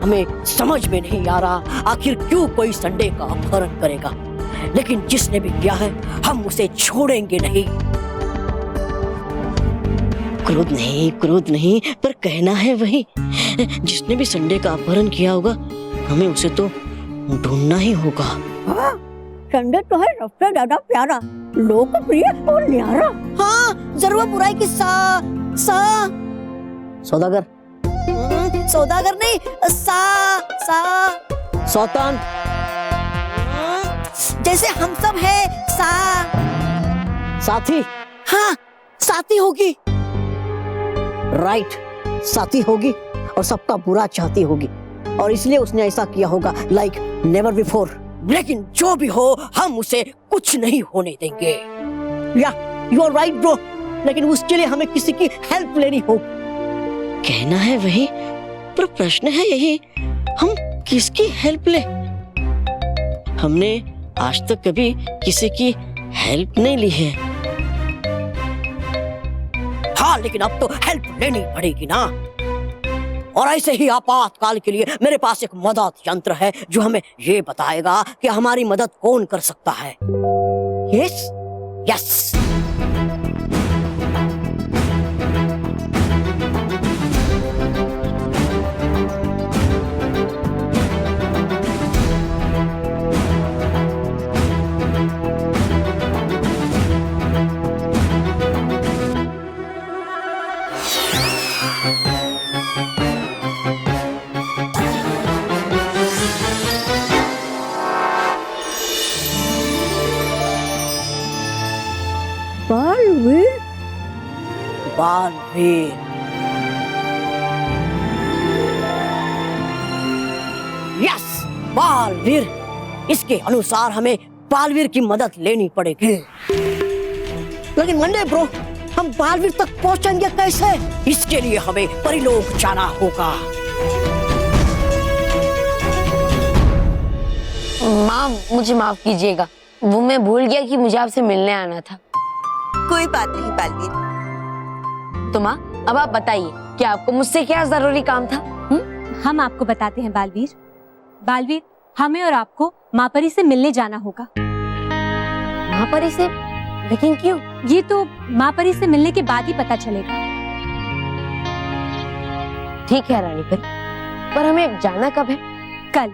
हमें समझ में नहीं आ रहा आखिर क्यों कोई संडे का अपहरण करेगा, लेकिन जिसने भी किया है हम उसे छोड़ेंगे नहीं। क्रोध नहीं पर कहना है वही। जिसने भी संडे का अपहरण किया होगा हमें उसे तो ढूंढना ही होगा। हाँ, संडे तो है सबसे ज्यादा प्यारा, लोकप्रिय और न्यारा। हाँ, जरूर बुराई की सौदागर सौदागर नहीं, सौतान, जैसे हम सब है साथी। हाँ, साथी होगी। राइट, साथी होगी और सबका बुरा चाहती होगी और इसलिए उसने ऐसा किया होगा लाइक नेवर बिफोर। लेकिन जो भी हो हम उसे कुछ नहीं होने देंगे। या यू आर राइट ब्रो, लेकिन उसके लिए हमें किसी की हेल्प लेनी होगी। कहना है वही, पर प्रश्न है यही, हम किसकी हेल्प ले? हमने आज तक कभी किसी की हेल्प नहीं ली है। हाँ, लेकिन अब तो हेल्प लेनी पड़ेगी ना। और ऐसे ही आपातकाल के लिए मेरे पास एक मदद यंत्र है जो हमें ये बताएगा कि हमारी मदद कौन कर सकता है। Yes yes. Baalveer, yes, Baalveer. इसके अनुसार हमें बालवीर की मदद लेनी पड़ेगी। लेकिन मंडे ब्रो, हम बालवीर तक पहुंचेंगे कैसे? इसके लिए हमें परिलोक जाना होगा। माँ, मुझे माफ कीजिएगा, वो मैं भूल गया कि मुझे आपसे मिलने आना था। कोई बात नहीं बालवीर। तो माँ, अब आप बताइए कि आपको मुझसे क्या जरूरी काम था? हम आपको बताते हैं बालवीर। बालवीर, हमें और आपको माँ परी से मिलने जाना होगा। माँ परी से? लेकिन क्यों? ये तो माँ परी से मिलने के बाद ही पता चलेगा। ठीक है रानी परी, पर हमें जाना कब है? कल।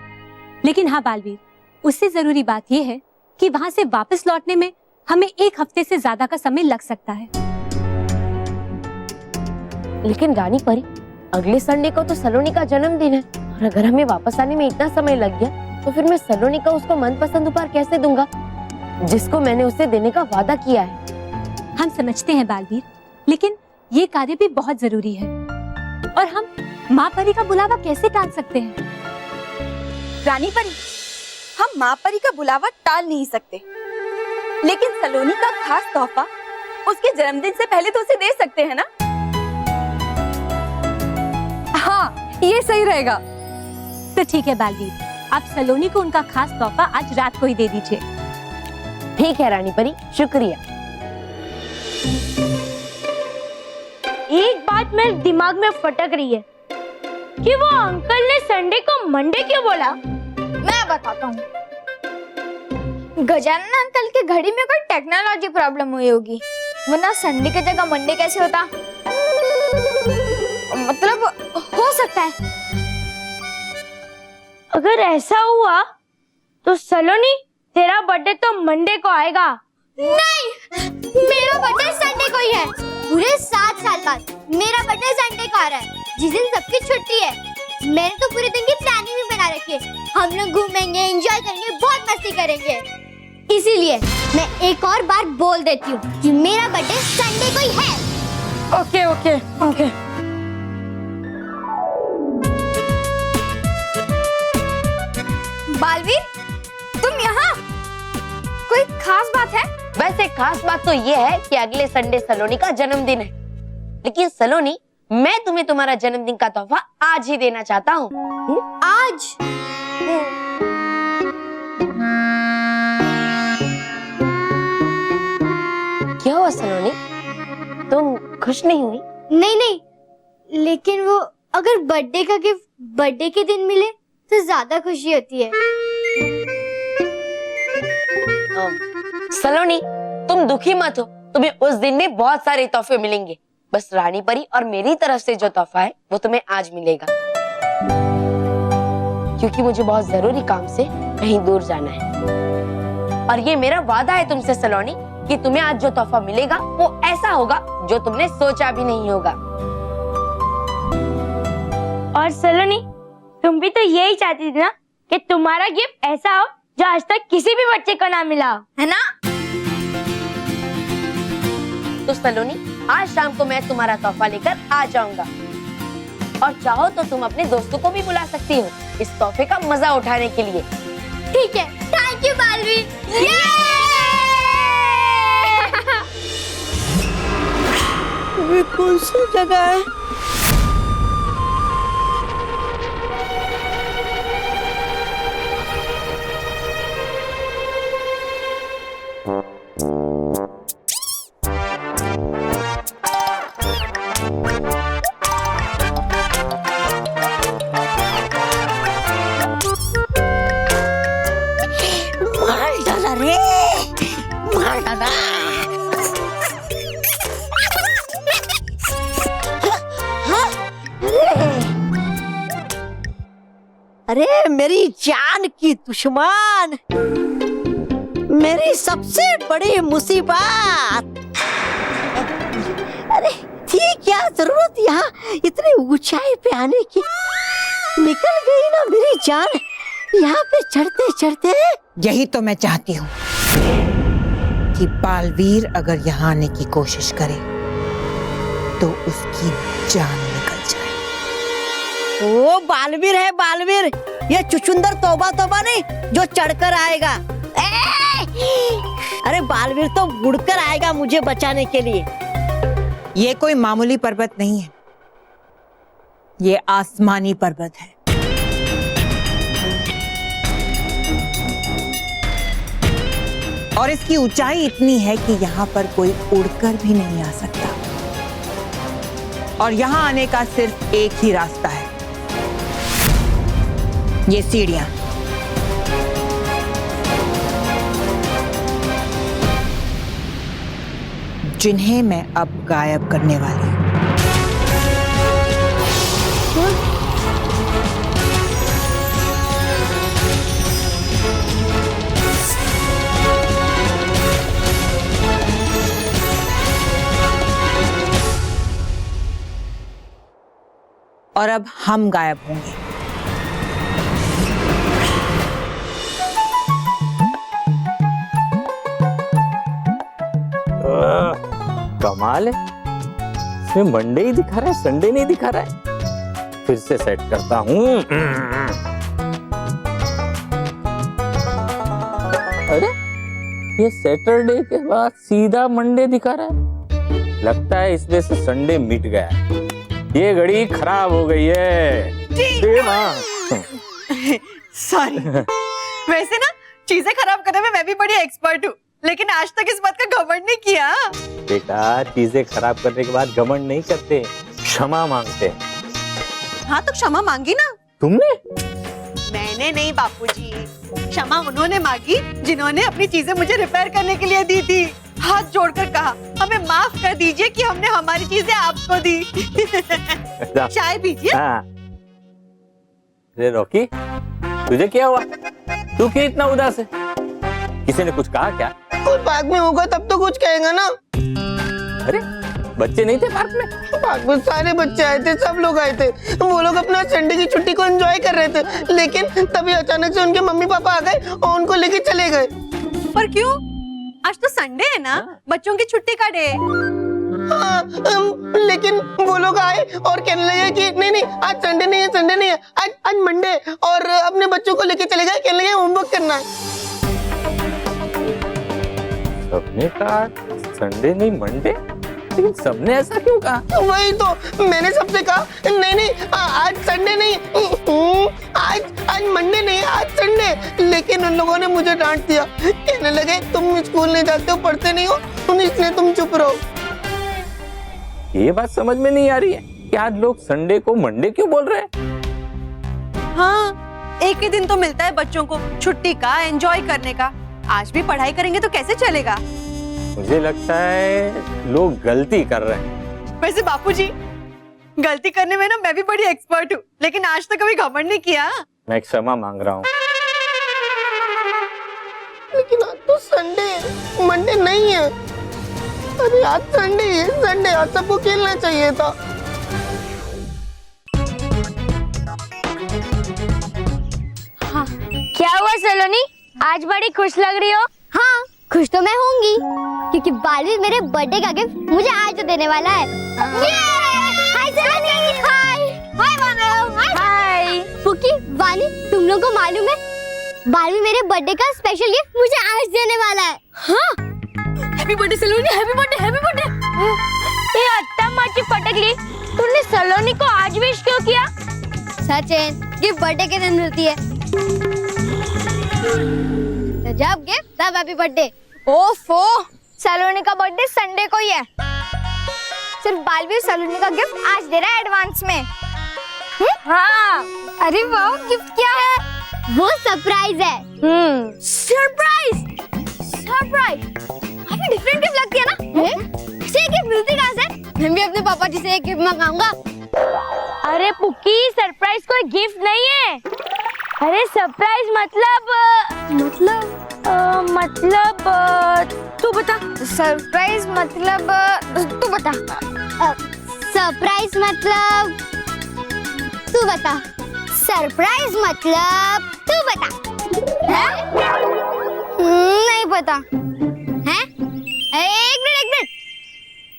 लेकिन हाँ बालवीर, उससे जरूरी बात यह है कि वहाँ से वापस लौटने में हमें 1 हफ्ते से ज्यादा का समय लग सकता है। लेकिन रानी परी, अगले संडे को तो सलोनी का जन्मदिन है और अगर हमें वापस आने में इतना समय लग गया तो फिर मैं सलोनी का उसको मनपसंद उपहार कैसे दूंगा जिसको मैंने उसे देने का वादा किया है? हम समझते हैं बालवीर, लेकिन ये कार्य भी बहुत जरूरी है और हम माँ परी का बुलावा कैसे टाल सकते हैं? रानी परी, हम माँ परी का बुलावा टाल नहीं सकते, लेकिन सलोनी का खास तोहफा उसके जन्मदिन से पहले तो उसे दे सकते हैं ना? हाँ, ये सही रहेगा। तो ठीक है बालवीर, आप सलोनी को उनका खास तोहफा आज रात को ही दे दीजिए। ठीक है रानी परी, शुक्रिया। एक बात मेरे दिमाग में फटक रही है कि वो अंकल ने संडे को मंडे क्यों बोला? मैं बताता हूँ। गजानन अंकल के घड़ी में कोई टेक्नोलॉजी प्रॉब्लम हुई होगी, वरना संडे की जगह मंडे कैसे होता? मतलब हो सकता है। अगर ऐसा हुआ तो सलोनी, तेरा बर्थडे तो मंडे को आएगा। नहीं, मेरा बर्थडे संडे को ही है। पूरे 7 साल बाद मेरा बर्थडे संडे को आ रहा है, जिस दिन सबकी छुट्टी है। मैंने तो पूरे दिन की प्लानिंग भी बना रखी है। हम लोग घूमेंगे, एंजॉय करेंगे, बहुत मस्ती करेंगे। इसीलिए मैं एक और बार बोल देती हूँ कि मेरा बर्थडे संडे को ही है। Okay okay okay. बालवीर, तुम यहाँ? कोई खास बात है? वैसे खास बात तो ये है कि अगले संडे सलोनी का जन्मदिन है, लेकिन सलोनी, मैं तुम्हें तुम्हारा जन्मदिन का तोहफा आज ही देना चाहता हूँ। आज? क्या हुआ सलोनी, तुम खुश नहीं हुई? नहीं नहीं, लेकिन वो अगर बर्थडे का गिफ्ट बर्थडे के दिन मिले तो ज्यादा खुशी होती है। सलोनी, तुम दुखी मत हो, तुम्हें उस दिन में बहुत सारे तोहफे मिलेंगे। बस रानी परी और मेरी तरफ से जो तोहफा है वो तुम्हें आज मिलेगा, क्योंकि मुझे बहुत जरूरी काम से कहीं दूर जाना है। और ये मेरा वादा है तुमसे सलोनी कि तुम्हें आज जो तोहफा मिलेगा वो ऐसा होगा जो तुमने सोचा भी नहीं होगा। और सलोनी, तुम भी तो यही चाहती थी ना कि तुम्हारा गिफ्ट ऐसा हो जो आज तक किसी भी बच्चे को ना मिला हो, है ना? तो सलोनी, आज शाम को मैं तुम्हारा तोहफा लेकर आ जाऊंगा, और चाहो तो तुम अपने दोस्तों को भी बुला सकती हो इस तोहफे का मजा उठाने के लिए। ठीक है, थैंक यू बालवी। ये कौन सी जगह है? मार डाला रे, मार डाला। अरे मेरी जान की दुश्मन, मेरी सबसे बड़ी मुसीबत। अरे थी क्या जरूरत यहाँ इतनी ऊंचाई पे आने की? निकल गई ना मेरी जान यहाँ पे चढ़ते चढ़ते। यही तो मैं चाहती हूँ कि बालवीर अगर यहाँ आने की कोशिश करे तो उसकी जान निकल जाए। वो बालवीर है बालवीर, ये चुचुंदर तौबा तौबा नहीं जो चढ़कर आएगा। अरे बालवीर तो उड़कर आएगा मुझे बचाने के लिए। ये कोई मामूली पर्वत नहीं है, ये आसमानी पर्वत है। और इसकी ऊंचाई इतनी है कि यहाँ पर कोई उड़कर भी नहीं आ सकता। और यहाँ आने का सिर्फ एक ही रास्ता है, ये सीढ़ियां। जिन्हें मैं अब गायब करने वाली हूं। और अब हम गायब होंगे। कमाल है, इसमें मंडे ही दिखा रहा है, संडे नहीं दिखा रहा है। फिर से सेट करता हूँ। अरे ये सैटरडे के बाद सीधा मंडे दिखा रहा है। लगता है इसमें से संडे मिट गया है। ये घड़ी खराब हो गई है। सॉरी। वैसे ना चीजें खराब करने में मैं भी बड़ी एक्सपर्ट हूँ, लेकिन आज तक इस बात का घमंड नहीं किया। बेटा, चीजें खराब करने के बाद घमंड नहीं करते, क्षमा मांगते। हाँ तो क्षमा मांगी ना तुमने? मैंने नहीं बापूजी, क्षमा उन्होंने मांगी जिन्होंने अपनी चीजें मुझे रिपेयर करने के लिए दी थी। हाथ जोड़कर कहा हमें माफ कर दीजिए कि हमने हमारी चीजें आपको दी। चाय पीजिए। हाँ। अरे रॉकी, तुझे क्या हुआ? तू क्यों इतना उदास है? किसी ने कुछ कहा क्या? कोई पार्क में होगा तब तो कुछ कहेगा ना। अरे बच्चे नहीं थे पार्क में? पार्क में सारे बच्चे आए थे, सब लोग आए थे। वो लोग अपना संडे की छुट्टी को एंजॉय कर रहे थे, लेकिन तभी अचानक से उनके मम्मी पापा आ गए और उनको लेके चले गए। पर क्यों? आज तो संडे है ना, बच्चों की छुट्टी का डे। हाँ, लेकिन वो लोग आए और कहने लगे कि नहीं नहीं आज संडे नहीं है, संडे नहीं है, आज मंडे, और अपने बच्चों को लेके चले गए, कहने लगे होमवर्क करना है। सबने कहा संडे नहीं मंडे, लेकिन सबने ऐसा क्यों कहा? वही तो मैंने सबसे कहा नहीं नहीं आज संडे नहीं, आज मंडे नहीं, आज संडे। लेकिन उन लोगों ने मुझे डांट दिया, कहने लगे तुम स्कूल नहीं जाते हो, पढ़ते नहीं हो, इसलिए तुम चुप रहो। ये बात समझ में नहीं आ रही है। कि आज लोग संडे को मंडे क्यों बोल रहे हैं? हाँ, एक ही दिन तो मिलता है बच्चों को छुट्टी का, एंजॉय करने का। आज भी पढ़ाई करेंगे तो कैसे चलेगा? मुझे लगता है लोग गलती कर रहे हैं। वैसे बापूजी, गलती करने में ना मैं भी बड़ी एक्सपर्ट हूँ, लेकिन आज तक कभी घमंड नहीं किया। मैं क्षमा मांग रहा हूँ। लेकिन आज तो संडे है, मंडे नहीं है। अरे आज संडे है, संडे आज सबको खेलना चाहिए था। क्या हुआ सलोनी, आज बड़ी खुश लग रही हो? हाँ, खुश तो मैं होंगी क्योंकि बालवीर मेरे बर्थडे का गिफ्ट मुझे आज तो देने वाला है। हाय सलोनी, हाय हाय मानव, हाय पुकी, वानी, तुम लोगों को मालूम है बालवीर मेरे बर्थडे का स्पेशल गिफ्ट मुझे आज देने वाला है। हाँ, हैप्पी बर्थडे सलोनी, हैप्पी बर्थडे, हैप्पी बर्थडे। ये अत्ता माची फटकली, तूने सलोनी को आज विश क्यों किया? सचिन, गिफ्ट बर्थडे के दिन मिलती है, तो जब गिफ्ट तब हैप्पी बर्थडे। ओफो, सलोनी का बर्थडे संडे को ही है। सिर्फ बालवीर सलोनी का गिफ्ट आज दे रहा है एडवांस में। हाँ, अरे वाह, गिफ्ट क्या है? वो सरप्राइज है। Surprise, surprise. काफी डिफरेंट गिफ्ट लगती है ना? इसे गिफ्ट मिलती कहाँ से? मैं भी अपने पापा जी से एक गिफ्ट मंगाऊंगा। अरे पुकी, सरप्राइज कोई गिफ्ट नहीं है। अरे सरप्राइज मतलब तू बता। सरप्राइज मतलब तू बता। सरप्राइज मतलब तू बता। सरप्राइज मतलब तू बता। नहीं पता है? एक मिनट,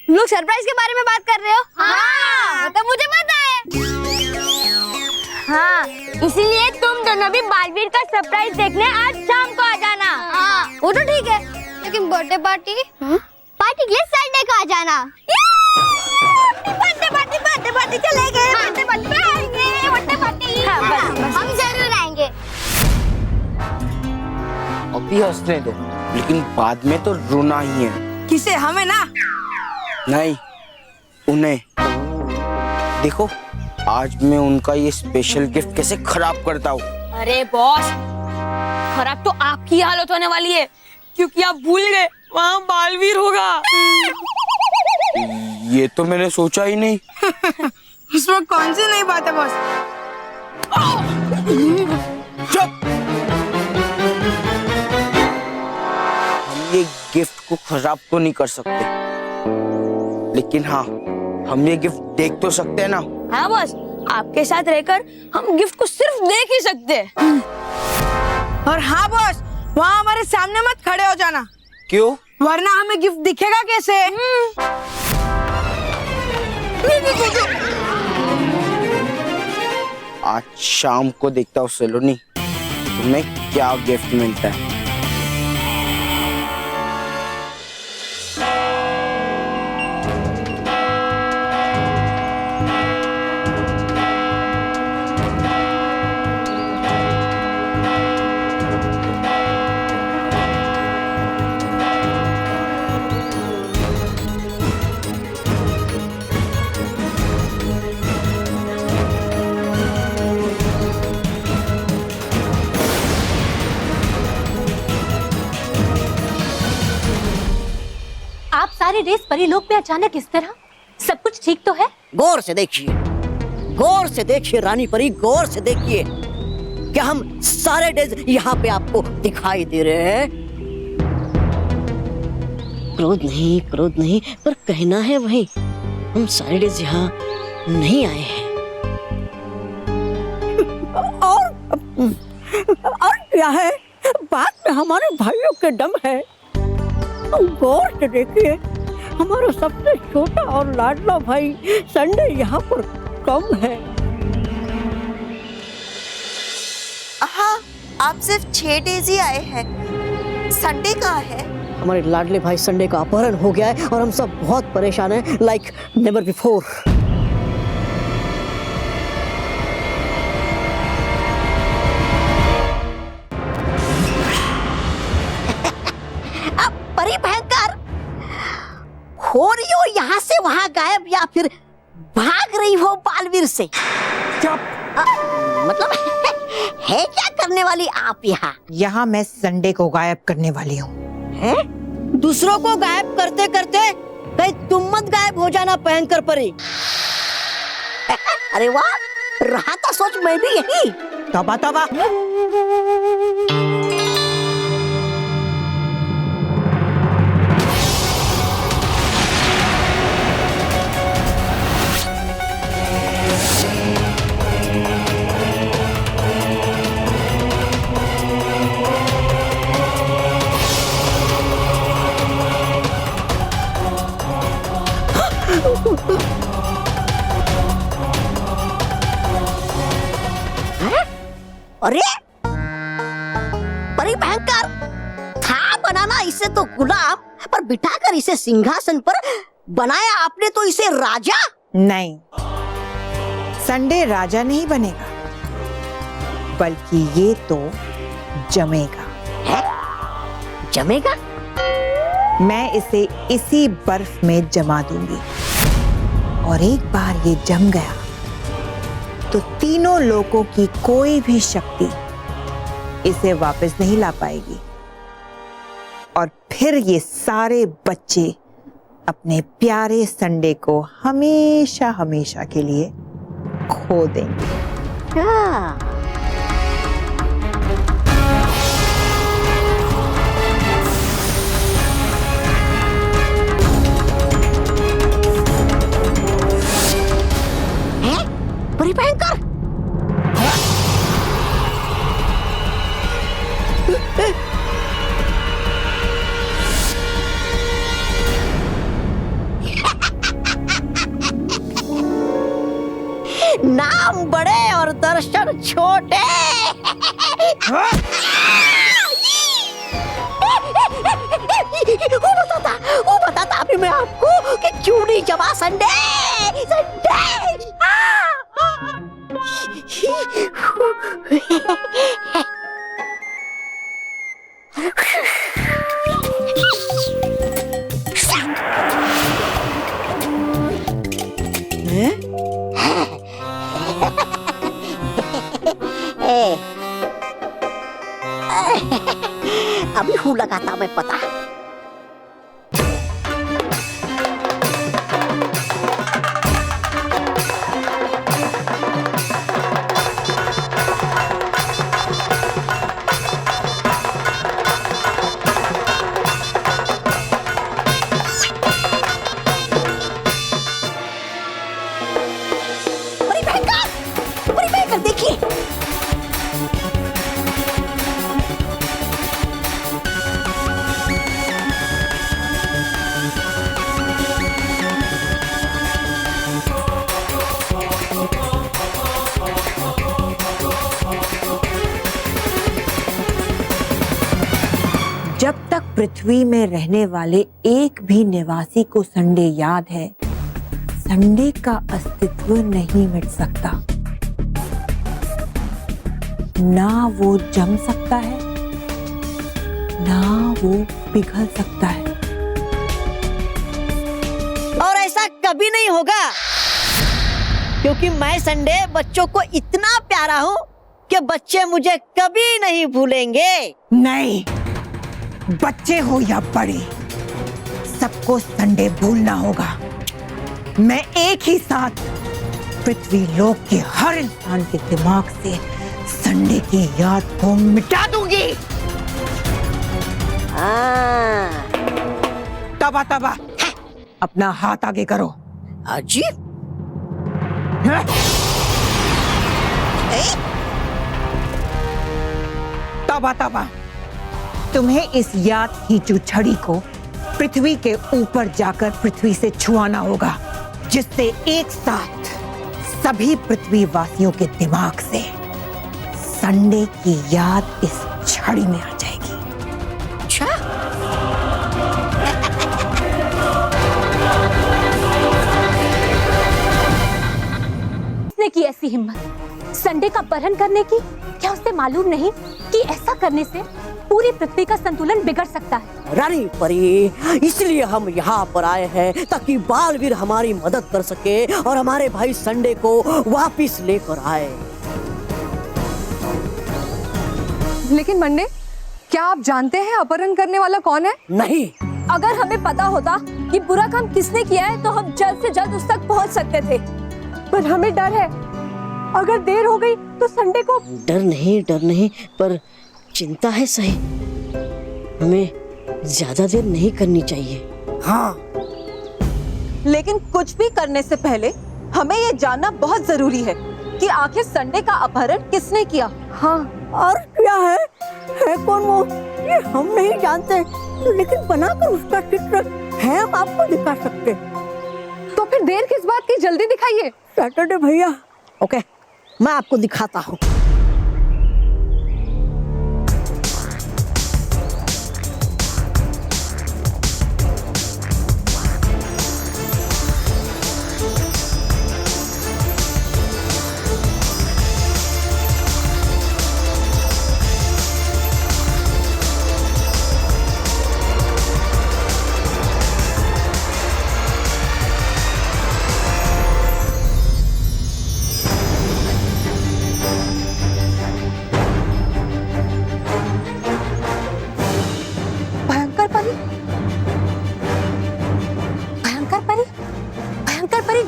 तुम लोग सरप्राइज के बारे में बात कर रहे हो? हाँ, तो मुझे पता है। हाँ, इसीलिए तुम दोनों भी बालवीर का सरप्राइज देखने आज शाम को आ जाना। हाँ, वो तो ठीक है, लेकिन बर्थडे पार्टी के लिए संडे को आ जाना। बर्थडे पार्टी चलेंगे। बर्थडे पार्टी में आएंगे। बर्थडे पार्टी हम जरूर आएंगे। अभी हंसने दो, लेकिन बाद में तो रोना ही है। किसे? हमें ना? नहीं, उन्हें। देखो, आज मैं उनका ये स्पेशल गिफ्ट कैसे खराब करता हूँ। अरे बॉस, खराब तो आपकी हालत होने वाली है, क्योंकि आप भूल गए वहाँ बालवीर होगा। ये तो मैंने सोचा ही नहीं। इसमें कौन सी नई बात है बॉस? चुप! हम ये गिफ्ट को खराब तो नहीं कर सकते, लेकिन हाँ, हम ये गिफ्ट देख तो सकते हैं ना। हाँ बॉस, आपके साथ रहकर हम गिफ्ट को सिर्फ देख ही सकते हैं। और हाँ बॉस, वहाँ हमारे सामने मत खड़े हो जाना। क्यों? वरना हमें गिफ्ट दिखेगा कैसे? आज शाम को देखता हूँ सलोनी, तुम्हें क्या गिफ्ट मिलता है। आप सारे रेस परीलोक में अचानक इस तरह? सब कुछ ठीक तो है? गौर से देखिए, गौर से देखिए रानी परी, गौर से देखिए। क्या हम सारे डेज यहाँ पे आपको दिखाई दे रहे हैं? क्रोध नहीं, पर कहना है वही, हम सारे डेज यहाँ नहीं आए हैं। और क्या है? बात में हमारे भाइयों के दम है। गौर से देखिए, हमारा सबसे छोटा और लाडला भाई संडे यहाँ पर कम है। हाँ, आप सिर्फ 6 डेज ही आए हैं। संडे कहाँ है? हमारे लाडले भाई संडे का अपहरण हो गया है और हम सब बहुत परेशान हैं, लाइक नेवर बिफोर। परी भयंकर, हो रही हो यहाँ से वहाँ गायब या फिर भाग रही हो? से। चुप। मतलब है क्या करने वाली आप यहाँ? यहाँ मैं संडे को गायब करने वाली हूँ। दूसरों को गायब करते करते कहीं तुम मत गायब हो जाना भयंकर परी। अरे वाह, रहा था सोच मैं भी यही। तौबा तौबा। अरे परी भयंकर था बनाना इसे तो गुलाम, पर बिठाकर इसे सिंहासन पर बनाया आपने तो इसे राजा। नहीं, संडे राजा नहीं बनेगा, बल्कि ये तो जमेगा। है? जमेगा? मैं इसे इसी बर्फ में जमा दूंगी, और एक बार ये जम गया तो तीनों लोगों की कोई भी शक्ति इसे वापस नहीं ला पाएगी, और फिर ये सारे बच्चे अपने प्यारे संडे को हमेशा हमेशा के लिए खो देंगे। हाँ। परी भयंकर, नाम बड़े और दर्शन छोटे। वो बताता अभी मैं आपको कि क्यों नहीं जमा संडे। संडे अभी हूँ लगाता मैं पता। परी भयंकर देखिए, जब तक पृथ्वी में रहने वाले एक भी निवासी को संडे याद है, संडे का अस्तित्व नहीं मिट सकता। ना वो जम सकता है, ना वो पिघल सकता है। और ऐसा कभी नहीं होगा, क्योंकि मैं संडे बच्चों को इतना प्यारा हूँ कि बच्चे मुझे कभी नहीं भूलेंगे। नहीं, बच्चे हो या बड़े, सबको संडे भूलना होगा। मैं एक ही साथ पृथ्वी लोक के हर इंसान के दिमाग से संडे की याद को मिटा दूंगी। तबा तबा, अपना हाथ आगे करो। अजीब। तबा तबा, तुम्हें इस याद खींचू छड़ी को पृथ्वी के ऊपर जाकर पृथ्वी से छुआना होगा, जिससे एक साथ सभी पृथ्वी वासियों के दिमाग से संडे की याद इस छड़ी में आ जाएगी। अच्छा, उसने की ऐसी हिम्मत संडे का अपहरण करने की? क्या उसे मालूम नहीं कि ऐसा करने से पूरी पृथ्वी का संतुलन बिगड़ सकता है। रानी परी, इसलिए हम यहाँ पर आए हैं ताकि बालवीर हमारी मदद कर सके और हमारे भाई संडे को वापिस लेकर आए। लेकिन मंडे, क्या आप जानते हैं अपहरण करने वाला कौन है? नहीं। अगर हमें पता होता कि बुरा काम किसने किया है तो हम जल्द से जल्द उस तक पहुंच सकते थे। पर हमें डर है, अगर देर हो गई तो संडे को। डर नहीं, पर चिंता है सही। हमें ज्यादा देर नहीं करनी चाहिए। हाँ, लेकिन कुछ भी करने से पहले हमें ये जानना बहुत जरूरी है कि आखिर संडे का अपहरण किसने किया। हाँ, और क्या है कौन वो, ये हम नहीं जानते, लेकिन बनाकर उसका चित्र है हम आपको दिखा सकते। तो फिर देर किस बात की, जल्दी दिखाइए। सैटरडे भैया, ओके, मैं आपको दिखाता हूँ।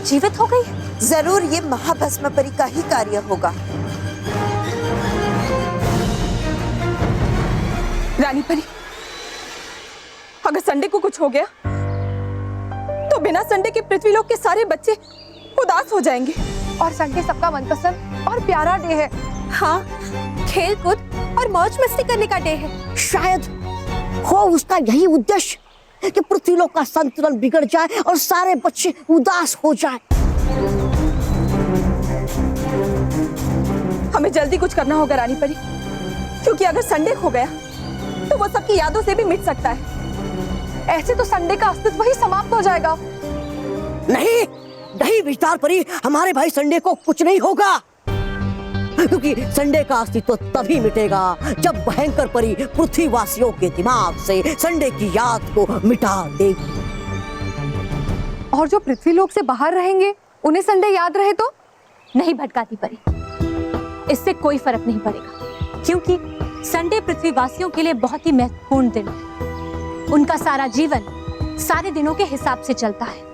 जीवित हो गई? जरूर ये महाभस्म परी का ही कार्य होगा। रानी परी, अगर संडे को कुछ हो गया तो बिना संडे के पृथ्वीलोक के सारे बच्चे उदास हो जाएंगे। और संडे सबका मनपसंद और प्यारा डे है। हाँ, खेल कूद और मौज मस्ती करने का डे है। शायद हो उसका यही उद्देश्य कि पृथ्वीलोक का संतुलन बिगड़ जाए और सारे बच्चे उदास हो जाए। हमें जल्दी कुछ करना होगा रानी परी, क्योंकि अगर संडे खो गया तो वो सबकी यादों से भी मिट सकता है। ऐसे तो संडे का अस्तित्व ही समाप्त हो जाएगा। नहीं नहीं विस्तार परी, हमारे भाई संडे को कुछ नहीं होगा, क्योंकि संडे का अस्तित्व तभी मिटेगा जब भयंकर परी पृथ्वीवासियों के दिमाग से संडे की याद को मिटा देगी। और जो पृथ्वीलोक से बाहर रहेंगे उन्हें संडे याद रहे तो? नहीं भटकाती परी, इससे कोई फर्क नहीं पड़ेगा, क्योंकि संडे पृथ्वीवासियों के लिए बहुत ही महत्वपूर्ण दिन है। उनका सारा जीवन सारे दिनों के हिसाब से चलता है।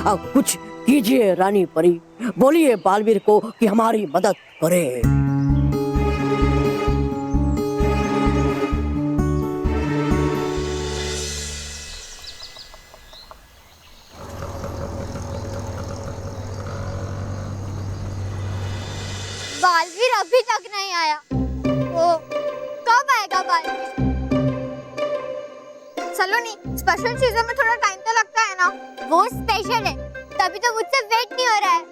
अब कुछ कीजिए रानी परी, बोलिए बालवीर को कि हमारी मदद करे। बालवीर अभी तक नहीं आया। ओ, कब आएगा बालवीर? सलोनी, स्पेशल चीजों में थोड़ा टाइम तो लगता है ना। वो स्पेशल है, तभी तो मुझसे वेट नहीं हो रहा है।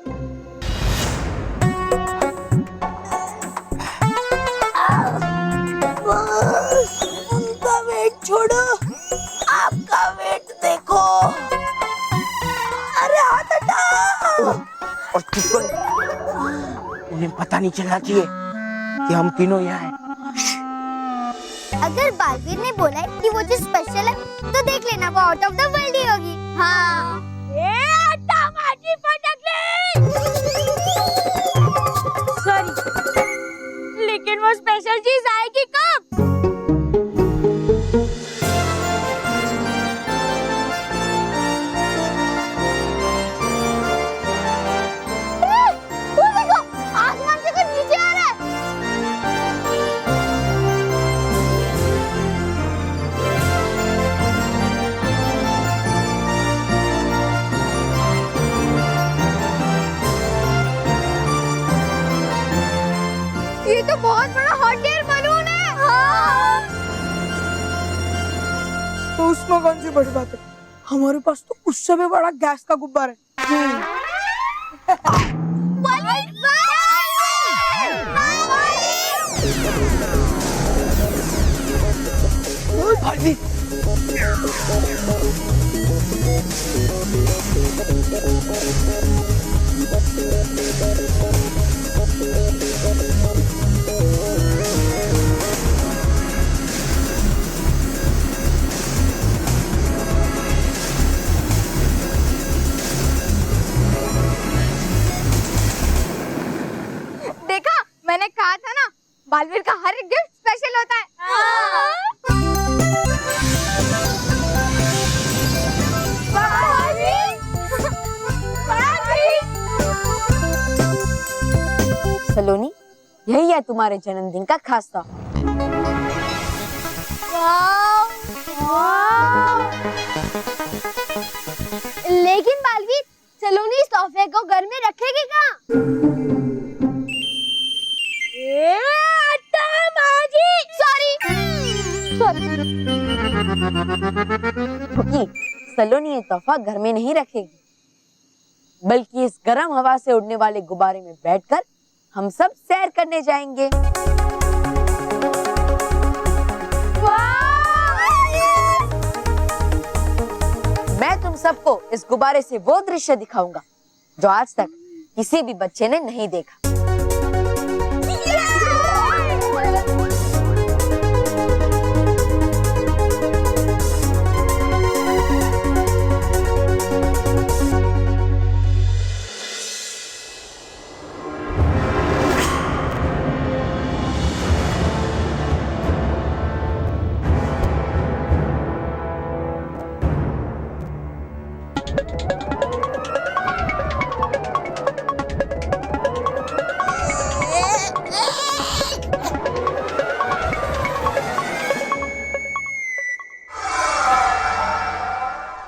उनका वेट छोड़ो, आपका वेट देखो। अरे हाथ हटाओ। और चुप कर, उन्हें पता नहीं चलना चाहिए कि हम तीनों यहाँ हैं। अगर बालवीर ने बोला है कि वो चीज स्पेशल है तो देख लेना वो आउट ऑफ द वर्ल्ड ही होगी। हाँ। सॉरी, लेकिन वो स्पेशल चीज आएगी कब? वो देखो, आसमान से कुछ नीचे आ रहा है। ये तो बहुत बड़ा हॉट एयर बलून है। हाँ। तो उसमें कौन सी बड़ी बात है, हमारे पास तो उससे भी बड़ा गैस का गुब्बारा है। मैंने कहा था ना, बालवीर का हर एक गिफ्ट स्पेशल होता है। सलोनी, यही है तुम्हारे जन्मदिन का खास तौर। लेकिन बालवीर, सलोनी इस तोहफे को घर में रखेगी कहाँ? क्योंकि सलोनी ये तोहफा घर में नहीं रखेगी, बल्कि इस गर्म हवा से उड़ने वाले गुब्बारे में बैठकर हम सब सैर करने जाएंगे। मैं तुम सबको इस गुब्बारे से वो दृश्य दिखाऊंगा जो आज तक किसी भी बच्चे ने नहीं देखा।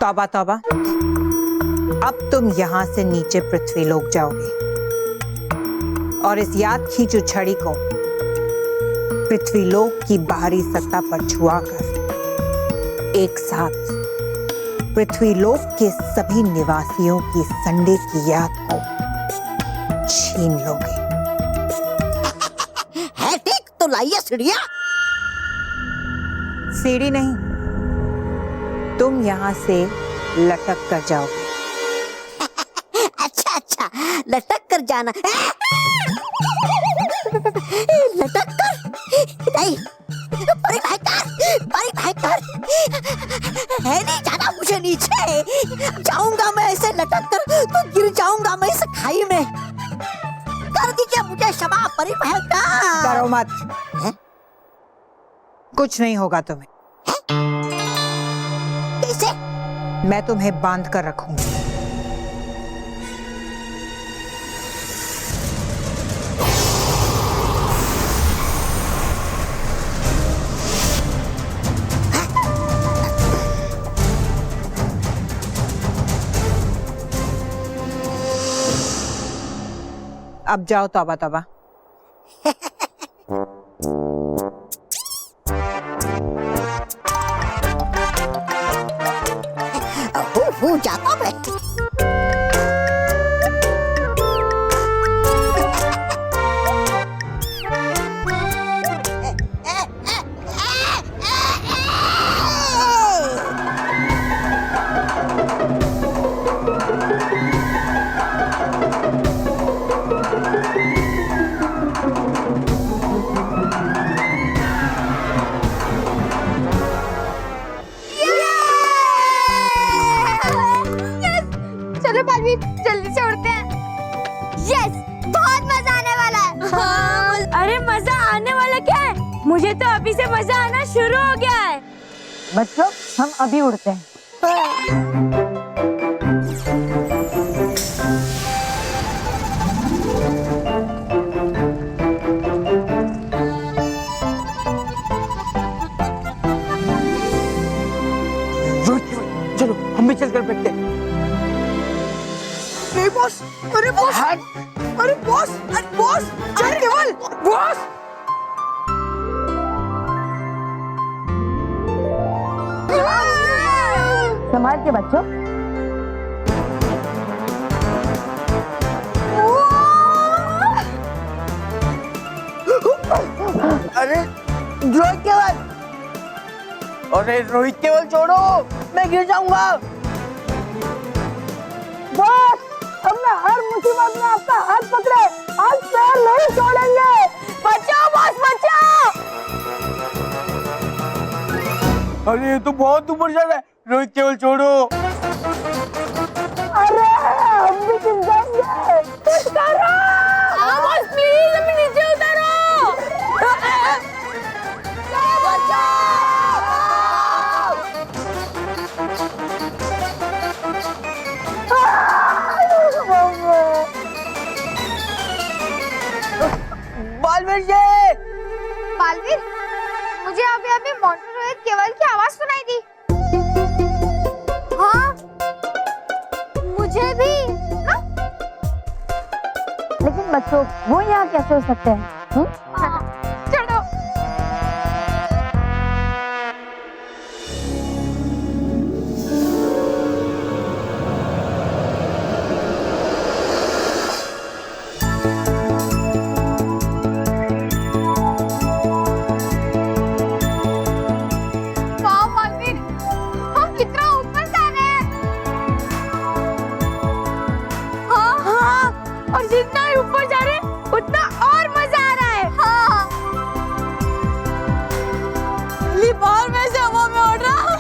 तौबा तौबा, अब तुम यहाँ से नीचे पृथ्वी लोक जाओगे और इस याद खींचो छड़ी को पृथ्वी लोक की बाहरी सत्ता पर छुआकर एक साथ पृथ्वी लोक के सभी निवासियों की संडे की याद को छीन लोगे। है ठीक तो लाइए सीढ़ियाँ। सीढ़ी नहीं, तुम यहाँ से लटक कर जाओगे। अच्छा अच्छा, लटक कर जाना। लटक कर नहीं, परी भाई है नहीं जाना मुझे नीचे। जाऊंगा मैं ऐसे लटक कर तो गिर जाऊंगा मैं इस खाई में। कर दीजिए मुझे क्षमा परी भाई। डरो मत, कुछ नहीं होगा तुम्हें। कैसे? मैं तुम्हें बांध कर रखूंगी। अब जाओ तौबा तौबा। हो जाता मैं। चलो बालवीर, जल्दी से उड़ते हैं। यस, बहुत मजा आने वाला है। अरे मजा आने वाला क्या है? मुझे तो अभी से मजा आना शुरू हो गया है। बच्चों, हम अभी उड़ते हैं। चलो हम भी चलकर बैठते हैं। बॉस, अरे बॉस, अरे बॉस, बॉस, चल केवल, बॉस। संभाल के बच्चों। अरे रोहित केवल, अरे रोहित केवल छोड़ो, मैं गिर जाऊंगा। बॉस, हमने हर मुसीबत में आपका हाथ पकड़े, आज पैर नहीं छोड़ेंगे। बचाओ बॉस, बचाओ। अरे ये तो बहुत ऊपर जा रहा है, रोहित केवल छोड़ो। अरे हम भी गिर जाएंगे, कुछ करो। बॉस प्लीज हमें नीचे उतारो। बालवीर जी। बालवीर, मुझे अभी अभी मोंटू रोहित केवल की आवाज सुनाई दी। हाँ, मुझे भी। हाँ? लेकिन बच्चों वो यहाँ कैसे हो सकते हैं? चलो। वाह बालवीर, हम कितना ऊपर जा रहे हैं। हाँ, और जितना ही ऊपर जा रहे हैं उतना और मजा आ रहा है। हाँ। पहली बार मैं ऐसे हवा में उड़ रहा हूँ।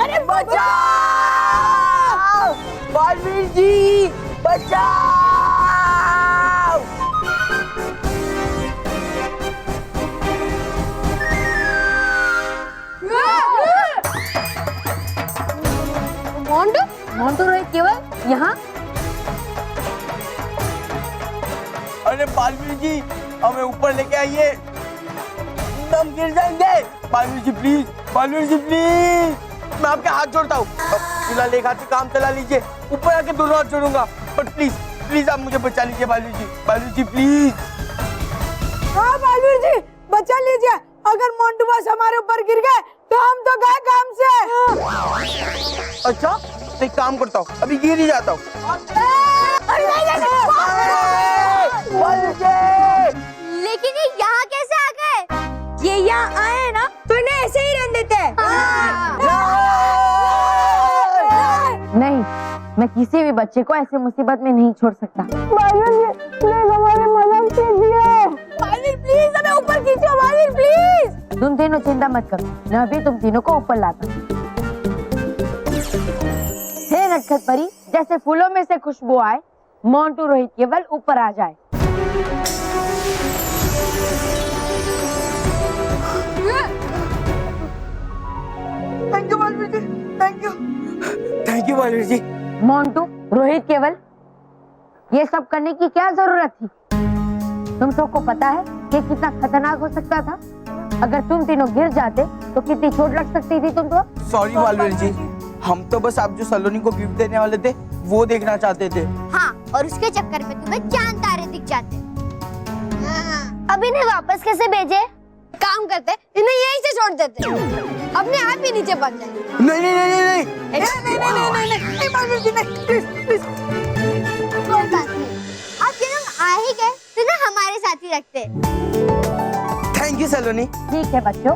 अरे बचाओ बालवीर जी, बचाओ। मोंटू मोंटू रोहित केवल यहाँ? अरे बालवीर जी, हमें ऊपर लेके आइए, हम गिर जाएंगे। बालवीर जी प्लीज, बालवीर जी प्लीज, मैं आपके हाथ जोड़ता हूँ। फिलहाल एक हाथ से काम चला लीजिए, ऊपर आके दोनों हाथ जोड़ूंगा, बट प्लीज प्लीज आप मुझे बचा लीजिए बालवीर जी, बालवीर जी प्लीज। हाँ बालवीर जी, बचा लीजिए। अगर मोंटू बस हमारे ऊपर गिर गए तो हम तो गए काम से। अच्छा, तो एक काम करता हूँ, अभी गिर ही जाता हूँ। लेकिन ये यहाँ कैसे आ गए? ये यहाँ आए ना तो इन्हें ऐसे ही रहने देते हैं। नहीं, मैं किसी भी बच्चे को ऐसे मुसीबत में नहीं छोड़ सकता। बालवीर हमारी मदद कीजिए। बालवीर प्लीज हमें ऊपर खींचो, बालवीर प्लीज। तुम तीनों चिंता मत करो, मैं अभी तुम तीनों को ऊपर लाता हूँ। हे नटखट परी, जैसे फूलों में से खुशबू आए, मोंटू रोहित केवल ऊपर आ जाए। Thank you Baalveer ji, thank you Baalveer ji. Montu Rohit Kewal, ये सब करने की क्या जरूरत थी? तुम सबको पता है कि कितना खतरनाक हो सकता था? अगर तुम तीनों गिर जाते तो कितनी चोट लग सकती थी तुमको। सॉरी बालवीर जी, हम तो बस आप जो सलोनी को गिफ्ट देने वाले थे वो देखना चाहते थे। हाँ, और उसके चक्कर में तुम्हें चांद तारे दिख जाते। अब इन्हें वापस कैसे भेजे? काम करते, इन्हें यहीं से छोड़ देते, अपने आप ही नीचे पहुंच जाए। नहीं नहीं नहीं नहीं नहीं बालवीर जी, नहीं, प्लीज प्लीज। कोई बात नहीं, अब ये लोग आ ही गए तो ना हमारे साथ ही रखते। थैंक यू सलोनी। ठीक है बच्चों,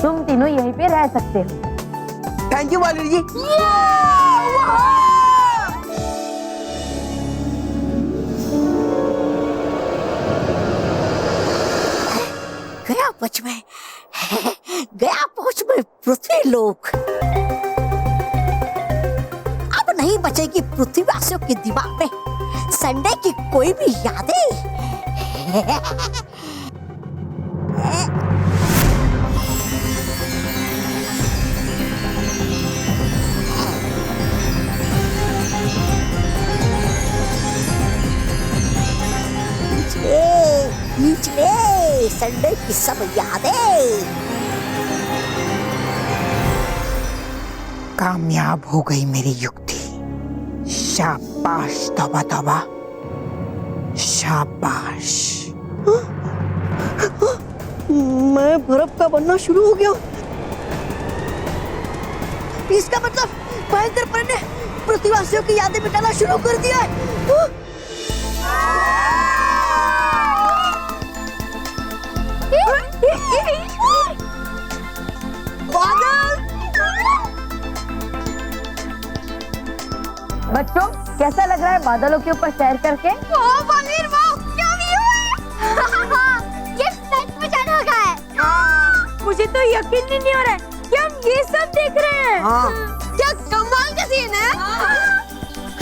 तुम तीनों यहीं पे रह सकते हो। थैंक यू बालवीर जी। गया पहुंच में, गया पहुंच में पृथ्वी लोक। अब नहीं बचेगी पृथ्वीवासियों के दिमाग में संडे की कोई भी यादें। खींच ले संडे की सब यादें। कामयाब हो गई मेरी युक्ति। शाबाश तौबा तौबा, शाबाश। मैं बर्फ का बनना शुरू हो गया। इसका मतलब महेंद्र पर ने पृथ्वीवासियों की यादें मिटाना शुरू कर दिया है। बच्चों, कैसा लग रहा है बादलों के ऊपर सैर करके? बालवीर, वाह, क्या व्यू है! ये सच में अनोखा है। मुझे तो यकीन ही नहीं हो रहा है कि हम ये सब देख रहे हैं। क्या कमाल का सीन है!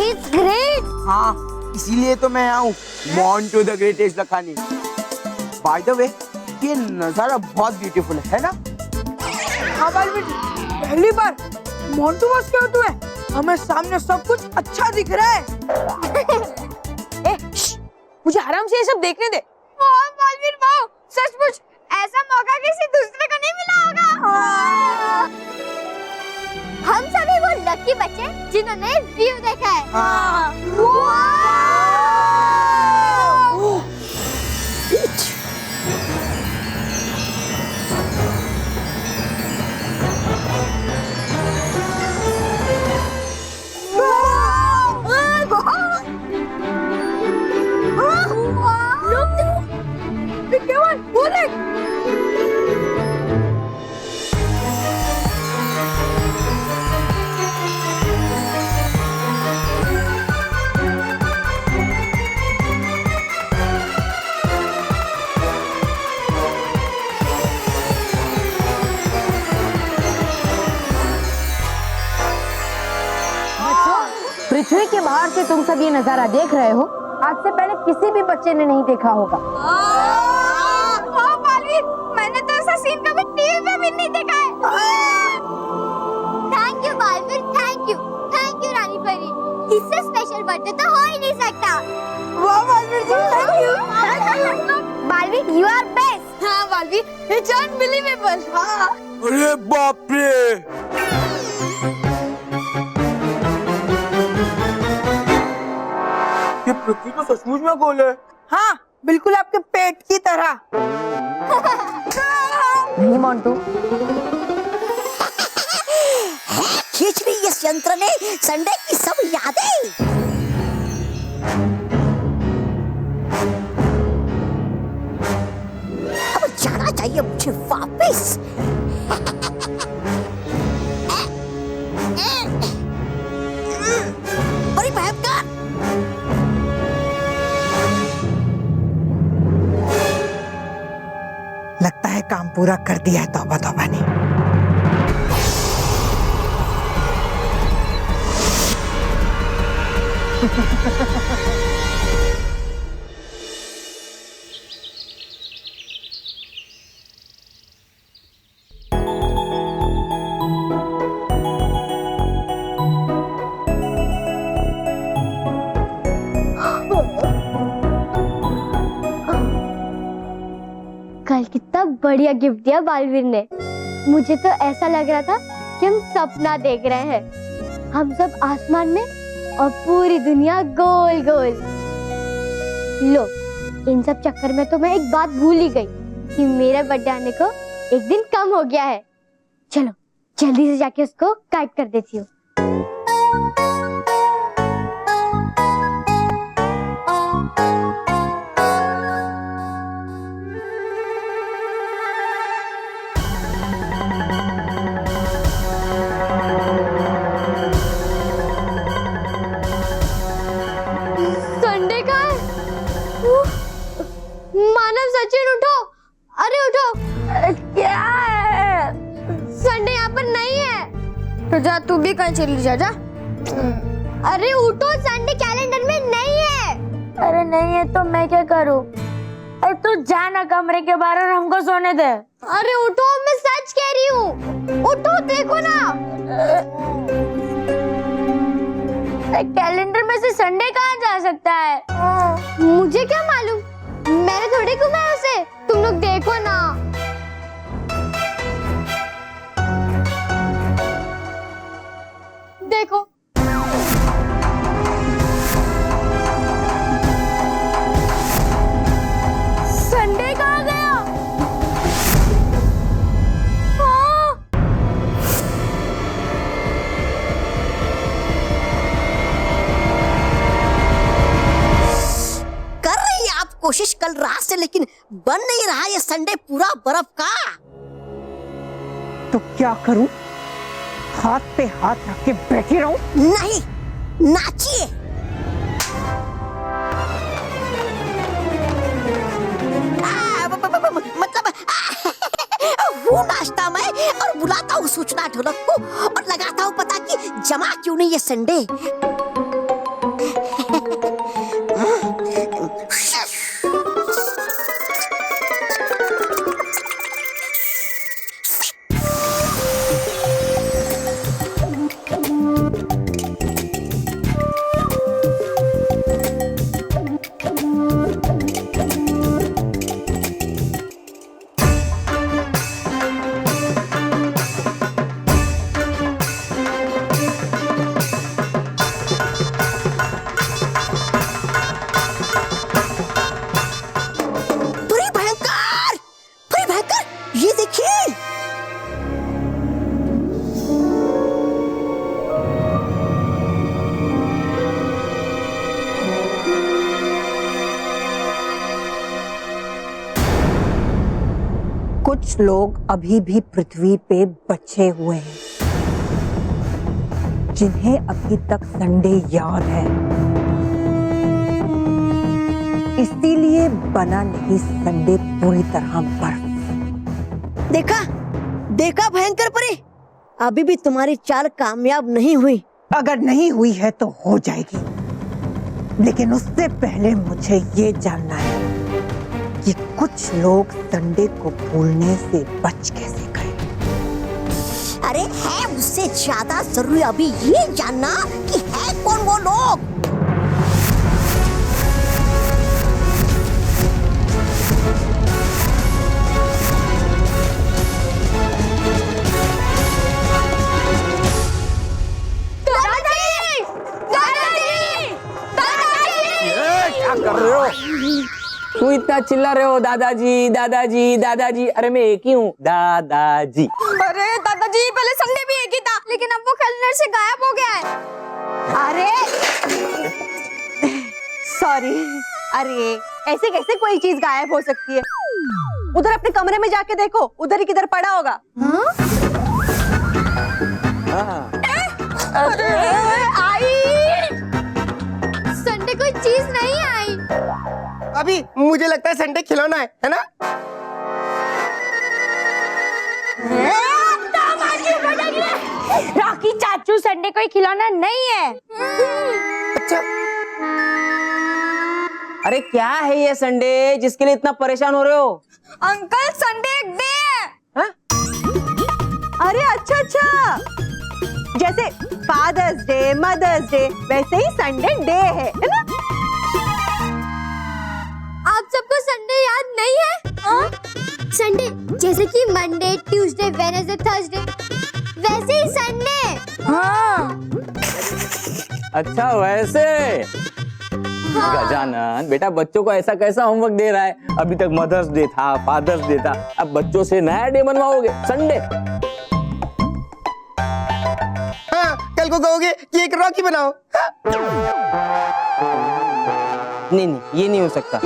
It's great. हाँ, इसीलिए तो मैं आऊँ Montu the greatest Lakhani. By the way, ये नजारा बहुत ब्यूटीफुल है ना? हाँ बालवीर, पहली बार मोंटू बस क्यों हुए? हमें सामने सब कुछ अच्छा दिख रहा है। मुझे आराम से ये सब देखने दे। वाह बालवीर वाह, सचमुच ऐसा मौका किसी दूसरे को नहीं मिला होगा। हम सभी वो लकी बच्चे जिन्होंने व्यू देखा है। पृथ्वी के बाहर से तुम सब ये नजारा देख रहे हो, आज से पहले किसी भी बच्चे ने नहीं देखा होगा। मैंने तो ऐसा सीन कभी टीवी पे भी नहीं देखा है। Thank you Baalveer, thank you Rani Pari. इससे स्पेशल बर्थडे तो हो ही नहीं सकता। वाह Baalveer ji, thank you. Baalveer you are best. हाँ बालवीर, इट्स अनबिलीवेबल। हाँ। अरे बाप रे, ये पृथ्वी तो सचमुच में गोल है। हाँ बिल्कुल आपके पेट की तरह। नहीं मोंटू, खींच ली इस यंत्र ने संडे की सब यादें। अब जाना चाहिए मुझे वापस। बड़ी भयंकर। लगता है काम पूरा कर दिया है तौबा तौबा ने। कल कितना बढ़िया गिफ्ट दिया बालवीर ने। मुझे तो ऐसा लग रहा था कि हम सपना देख रहे हैं। हम सब आसमान में और पूरी दुनिया गोल गोल। लो, इन सब चक्कर में तो मैं एक बात भूल ही गई कि मेरा बर्थडे आने को एक दिन कम हो गया है। चलो जल्दी से जाके उसको गाइड कर देती हूँ। संडे का है? मानव सचिन उठो, अरे उठो। क्या है? संडे यहाँ पर नहीं है। तो जा तू भी कहीं चली जा। अरे उठो, संडे कैलेंडर में नहीं है। अरे नहीं है तो मैं क्या करूं? अरे तू जा ना कमरे के बाहर और हमको सोने दे। अरे उठो, मैं सच कह रही हूँ। उठो, देखो ना। कैलेंडर में से संडे कहाँ जा सकता है? मुझे क्या मालूम, मैंने थोड़ी घुमाया उसे। तुम लोग देखो ना। देखो संडे कहाँ गया? कर रही है आप कोशिश कल रात से, लेकिन बन नहीं रहा ये संडे पूरा बर्फ का। तो क्या करूं? हाथ पे हाथ रख के बैठी रहूं? नहीं, नाचिए। मतलब वो नाचता मैं और बुलाता हूँ सूचना ढोलक को और लगाता हूँ पता कि जमा क्यों नहीं ये संडे। कुछ लोग अभी भी पृथ्वी पे बचे हुए हैं जिन्हें अभी तक संडे याद है, इसीलिए बना नहीं संडे पूरी तरह बर्फ। देखा देखा भयंकर परी, अभी भी तुम्हारी चाल कामयाब नहीं हुई। अगर नहीं हुई है तो हो जाएगी, लेकिन उससे पहले मुझे ये जानना है कि कुछ लोग संडे को भूलने से बच कैसे गए। अरे है उससे ज्यादा जरूरी अभी ये जानना कि है कौन वो लोग। क्या कर रहे हो? क्यों इतना चिल्ला रहे हो? दादाजी दादाजी दादाजी। अरे मैं एक ही हूँ, दादाजी। अरे दादाजी पहले संडे भी एक ही था, लेकिन अब वो कैलेंडर से गायब हो गया है। अरे सॉरी, अरे ऐसे कैसे कोई चीज गायब हो सकती है? उधर अपने कमरे में जाके देखो, उधर ही किधर पड़ा होगा। अरे आई संडे कोई चीज नहीं आई। अभी मुझे लगता है संडे खिलौना है ना? रॉकी चाचू, संडे कोई खिलौना नहीं है। अच्छा, अरे क्या है ये संडे जिसके लिए इतना परेशान हो रहे हो? अंकल संडे एक डे है। हा? अरे अच्छा अच्छा, जैसे फादर्स डे, मदर्स डे, वैसे ही संडे डे है ना? आप सबको संडे याद नहीं है? संडे जैसे कि मंडे, ट्यूसडे, वेडनेसडे, थर्सडे, वैसे ही संडे। हाँ। अच्छा वैसे। गजानन बेटा, बच्चों को ऐसा कैसा होमवर्क दे रहा है? अभी तक मदर्स डे था, फादर्स डे था, अब बच्चों से नया डे बनवाओगे, संडे। हाँ, कल को कहोगे कि एक रॉकी बनाओ। नहीं नहीं, ये नहीं हो सकता।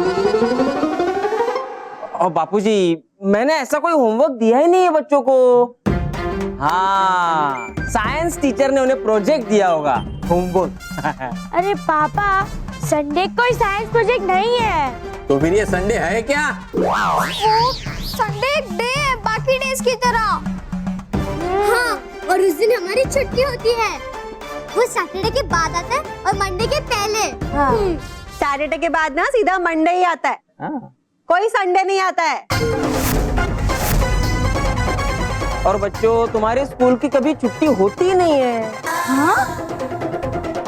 और बापूजी, मैंने ऐसा कोई होमवर्क दिया ही नहीं है बच्चों को। हाँ, साइंस टीचर ने उन्हें प्रोजेक्ट दिया होगा, होमवर्क। अरे पापा, संडे कोई साइंस प्रोजेक्ट नहीं है। तो फिर ये संडे है क्या? संडे एक डे है बाकी डेज की तरह। हाँ, और उस दिन हमारी छुट्टी होती है। वो सैटरडे के बाद आता है और मंडे के पहले। सैटरडे के बाद ना सीधा मंडे ही आता है। कोई संडे नहीं आता है। और बच्चों, तुम्हारे स्कूल की कभी छुट्टी होती ही नहीं है। हाँ?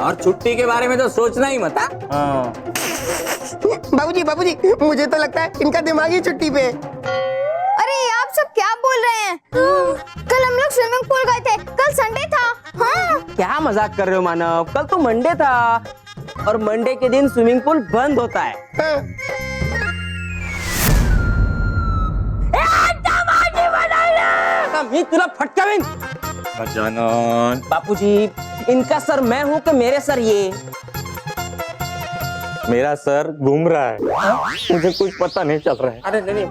और छुट्टी के बारे में तो सोचना ही मत। हाँ। बाबूजी बाबूजी, मुझे तो लगता है इनका दिमाग ही छुट्टी पे। अरे आप सब क्या बोल रहे हैं? कल हम लोग स्विमिंग पूल गए थे, कल संडे था। हाँ? क्या मजाक कर रहे हो मानव? कल तो मंडे था और मंडे के दिन स्विमिंग पूल बंद होता है। हाँ। मी तुला फटकावीन। गजानन बापूजी, इनका सर मैं हूँ कि मेरे सर ये? मेरा सर घूम रहा है, मुझे कुछ पता नहीं चल रहा है। अरे नहीं,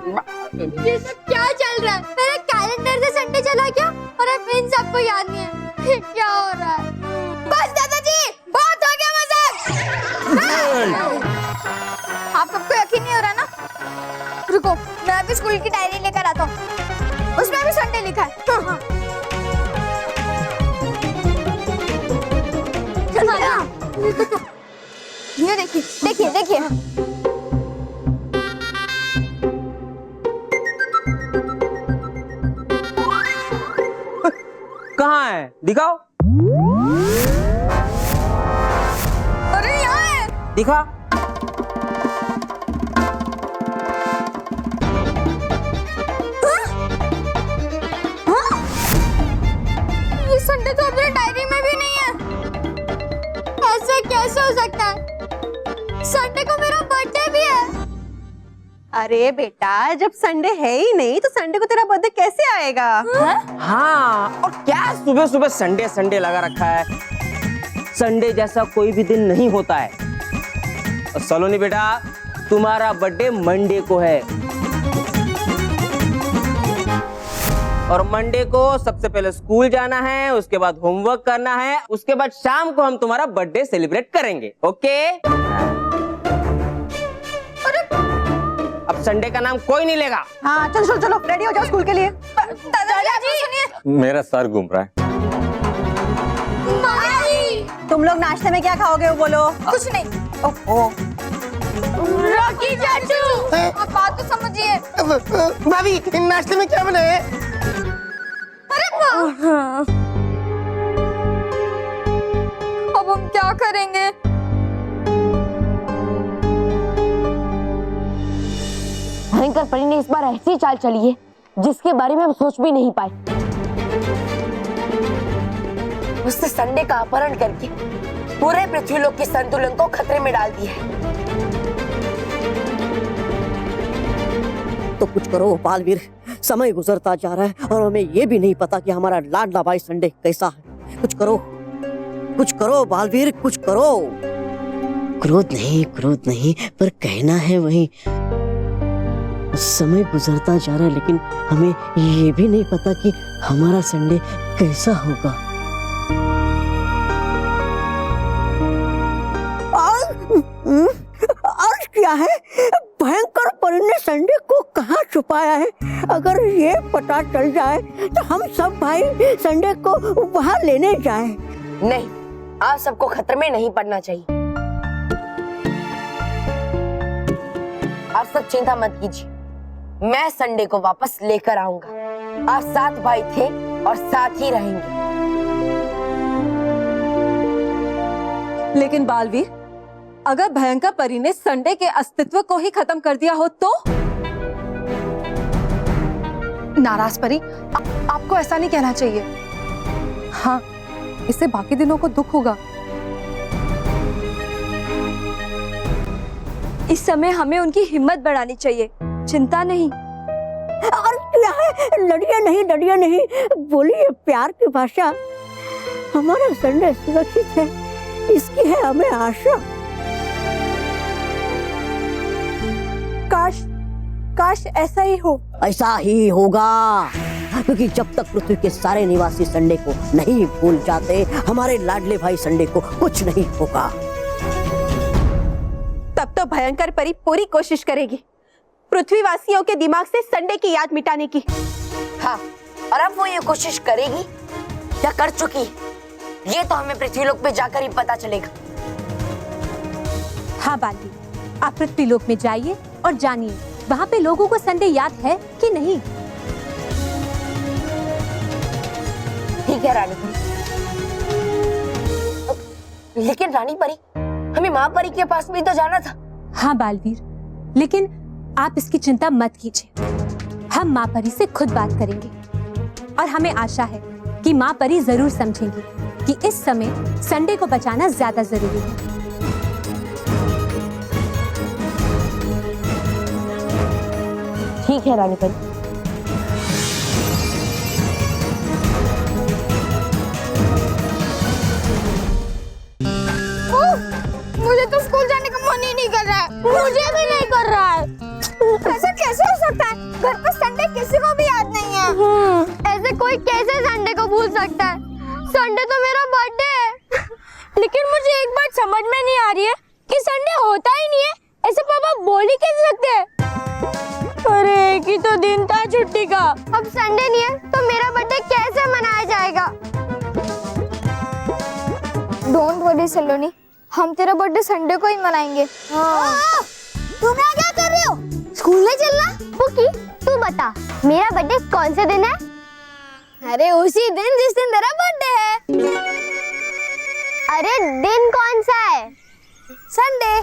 ये सब क्या चल रहा है? मेरा कैलेंडर से संडे चला गया और अब इन सबको याद नहीं है। क्या हो रहा है? बस दादाजी, बहुत हो गया मजाक। आप सबको यकीन नहीं हो रहा ना? रुको, मैं अभी स्कूल की डायरी लेकर आता हूँ, उसमें भी संडे लिखा है। ये देखिए देखिए देखिए। कहाँ है? दिखाओ। अरे यहाँ है। दिखा। ये संडे तो अपने डायरी में भी नहीं है। ऐसा कैसे हो सकता है? संडे को मेरा बर्थडे भी है। अरे बेटा, जब संडे है ही नहीं तो संडे को तेरा बर्थडे कैसे आएगा? हाँ, और क्या सुबह सुबह संडे संडे लगा रखा है? संडे जैसा कोई भी दिन नहीं होता है। और सलोनी बेटा, तुम्हारा बर्थडे मंडे को है। और मंडे को सबसे पहले स्कूल जाना है, उसके बाद होमवर्क करना है, उसके बाद शाम को हम तुम्हारा बर्थडे सेलिब्रेट करेंगे। ओके? अब संडे का नाम कोई नहीं लेगा। हाँ चलो चलो चलो, रेडी हो जाओ स्कूल के लिए। दादाजी सुनिए, मेरा सर घूम रहा है। तुम लोग नाश्ते में क्या खाओगे वो बोलो। कुछ नहीं। ओहो, रॉकी चाचू आप बात तो समझिए। भाभी नाश्ते में क्या बना है? अब हम क्या करेंगे? भयंकर परी ने इस बार ऐसी चाल चली है जिसके बारे में हम सोच भी नहीं पाए। उसने संडे का अपहरण करके पूरे पृथ्वीलोक के संतुलन को खतरे में डाल दिया है। तो कुछ करो बालवीर, समय गुजरता जा रहा है और हमें ये भी नहीं पता कि हमारा लाडला भाई संडे कैसा है। कुछ करो बालवीर, कुछ करो। क्रोध नहीं, पर कहना है वही। समय गुजरता जा रहा है लेकिन हमें ये भी नहीं पता कि हमारा संडे कैसा होगा। अर्ज क्या है? भयंकर परी ने संडे को कहाँ छुपाया है? अगर ये पता चल जाए तो हम सब भाई संडे को वहाँ लेने जाएं। नहीं, आप सबको खतरे में नहीं पड़ना चाहिए। आप सब चिंता मत कीजिए, मैं संडे को वापस लेकर आऊंगा। आप 7 भाई थे और साथ ही रहेंगे। लेकिन बालवीर, अगर भयंकर परी ने संडे के अस्तित्व को ही खत्म कर दिया हो तो? नाराज परी, आपको ऐसा नहीं कहना चाहिए। हाँ, इससे बाकी दिनों को दुख होगा। इस समय हमें उनकी हिम्मत बढ़ानी चाहिए, चिंता नहीं। और क्या है? लड़िया नहीं, बोलिए प्यार की भाषा। हमारा संडे सुरक्षित है, इसकी है हमें आशा। काश ऐसा ही हो। ऐसा ही होगा, क्योंकि जब तक पृथ्वी के सारे निवासी संडे को नहीं भूल जाते, हमारे लाडले भाई संडे को कुछ नहीं होगा। तब तो भयंकर परी पूरी कोशिश करेगी पृथ्वीवासियों के दिमाग से संडे की याद मिटाने की। हाँ, और अब वो ये कोशिश करेगी या कर चुकी है, ये तो हमें पृथ्वीलोक पे जाकर ही पता चलेगा। हाँ बाली, आप पृथ्वीलोक में जाइए और जानिए वहाँ पे लोगों को संडे याद है कि नहीं। ठीक है रानी परी। लेकिन रानी परी, हमें माँ परी के पास भी तो जाना था। हाँ बालवीर, लेकिन आप इसकी चिंता मत कीजिए, हम माँ परी से खुद बात करेंगे और हमें आशा है कि माँ परी जरूर समझेंगी कि इस समय संडे को बचाना ज्यादा जरूरी है। ठीक है रानी परी। मुझे तो स्कूल जाने का मन ही नहीं कर रहा है। मुझे भी नहीं कर रहा है। ऐसा कैसे हो सकता है? घर पर संडे किसी को भी याद नहीं है। ऐसे कोई कैसे संडे को भूल सकता है? संडे तो मेरा बर्थडे है। लेकिन मुझे एक बात समझ में नहीं आ रही है कि संडे होता ही नहीं है, ऐसे पापा बोल ही कैसे सकते हैं? अरे एक ही तो दिन था छुट्टी का। अब संडे नहीं है तो मेरा बर्थडे कैसे मनाया जाएगा? डोंट वरी सलोनी, हम तेरा बर्थडे संडे को ही मनाएंगे। तुम यहाँ क्या कर रहे हो? स्कूल नहीं चलना? पुकी, तू बता, मेरा बर्थडे कौन से दिन है? अरे उसी दिन जिस दिन तेरा बर्थडे है। अरे दिन कौन सा है? संडे।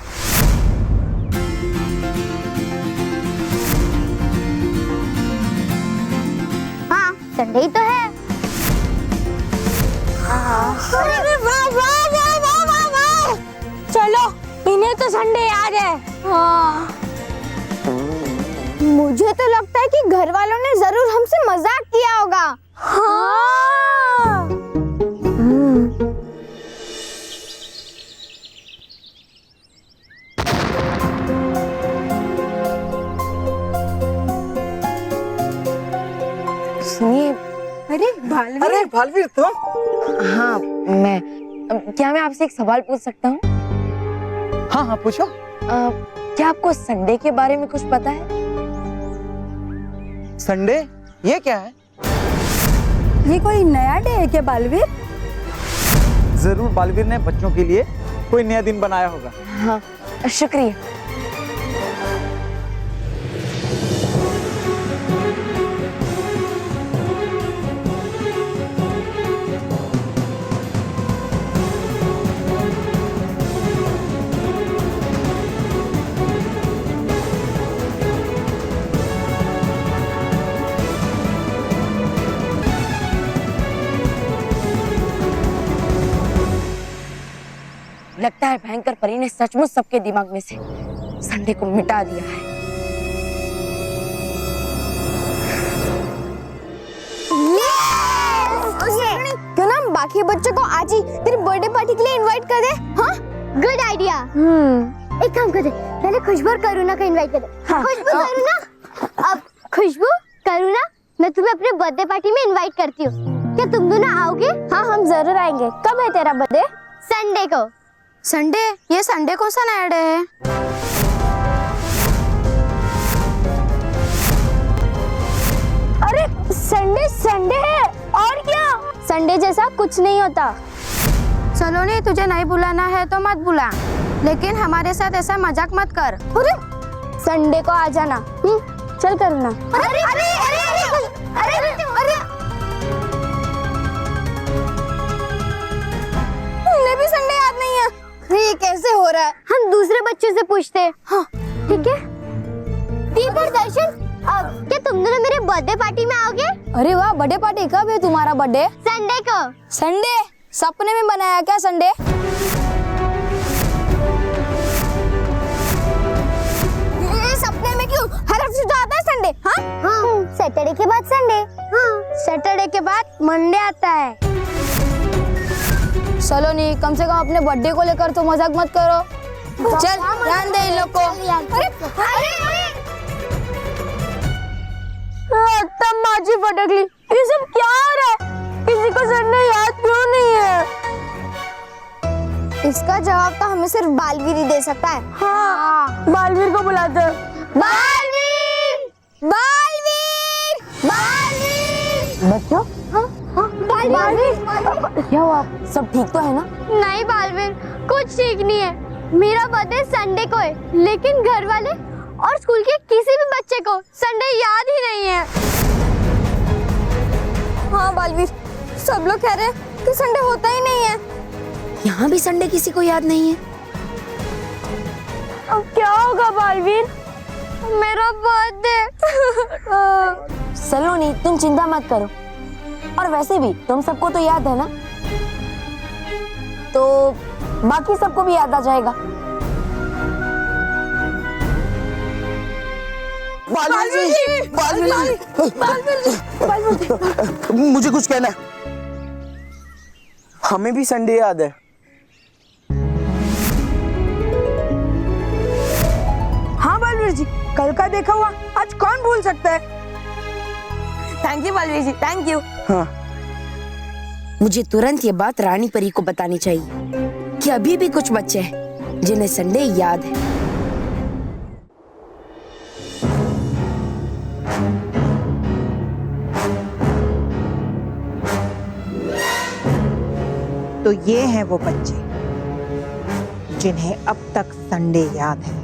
हाँ, संडे ही तो है। अरे वाह वाह वाह वाह वाह वाह! चलो, इन्हें तो संडे याद है। हाँ। मुझे तो लगता है कि घर वालों ने जरूर हमसे मजाक किया होगा। हाँ। सुनिए, अरे बालवीर, अरे बालवीर तुम? हाँ मैं। क्या मैं आपसे एक सवाल पूछ सकता हूँ? हाँ हाँ पूछो। क्या आपको संडे के बारे में कुछ पता है? संडे ये क्या है? ये कोई नया डे है क्या बालवीर? जरूर बालवीर ने बच्चों के लिए कोई नया दिन बनाया होगा। हाँ शुक्रिया। लगता है भयंकर परी ने सचमुच सबके दिमाग में से संडे को मिटा दिया है। क्यों ना हम बाकी बच्चों को आज ही तेरी बर्थडे पार्टी के लिए इनवाइट कर दे? हाँ, गुड आइडिया। एक काम कर दे, पहले खुशबू और करुणा को इनवाइट कर दे। खुशबू, करुणा, अब खुशबू, करुणा, मैं तुम्हें अपने बर्थडे पार्टी में इनवाइट करती हूँ। क्या तुम दोनों आओगे? हाँ, हम जरूर आएंगे। कब है तेरा बर्थडे? संडे को। संडे? ये संडे कौन सा नया डे है? अरे संडे संडे है, और क्या? संडे जैसा कुछ नहीं होता। सलोनी, तुझे नहीं बुलाना है तो मत बुला, लेकिन हमारे साथ ऐसा मजाक मत कर। अरे संडे को आ जाना। चल करुणा। अरे अरे अरे अरे अरे अरे उन्हें भी संडे याद नहीं है। ये कैसे हो रहा है? हम दूसरे बच्चों से पूछते हैं। हाँ, ठीक है। दीपक, दर्शन, अब क्या तुम दोनों मेरे बर्थडे पार्टी में आओगे? अरे वाह, बर्थडे पार्टी कब है तुम्हारा बर्थडे? संडे को। संडे? सपने में बनाया क्या संडे? सपने में क्यों? हर हफ्ते तो आता है संडे। हाँ? हाँ, सैटरडे के बाद संडे। हाँ, सैटरडे के बाद मंडे आता है। सलोनी, कम से कम अपने बर्थडे को लेकर तो मजाक मत करो। चल, ध्यान दे इन लोग को। अरे तब माझी भटकली। ये सब क्या हो रहा है? किसी को संडे याद क्यों नहीं है? इसका जवाब तो हमें सिर्फ बालवीर ही दे सकता है। हाँ, बालवीर को बुलाते हैं। बालवीर! बालवीर! बालवीर! बच्चों, बालवीर! क्या हुआ? सब ठीक तो है ना? नहीं बालवीर, कुछ ठीक नहीं है। मेरा बर्थडे संडे को है, लेकिन घर वाले और स्कूल के किसी भी बच्चे को संडे याद ही नहीं है। हाँ बालवीर, सब लोग कह रहे हैं कि संडे होता ही नहीं है। यहाँ भी संडे किसी को याद नहीं है। अब क्या होगा बालवीर? मेरा बर्थडे। सलोनी, तुम चिंता मत करो। और वैसे भी तुम सबको तो याद है ना, तो बाकी सबको भी याद आ जाएगा। बालवीर जी, मुझे कुछ कहना है। हमें भी संडे याद है। हाँ बालवीर जी, कल का देखा हुआ आज कौन भूल सकता है? Thank you Baalveer ji, thank you. हाँ। मुझे तुरंत ये बात रानी परी को बतानी चाहिए कि अभी भी कुछ बच्चे हैं जिन्हें संडे याद है। तो ये हैं वो बच्चे जिन्हें अब तक संडे याद है।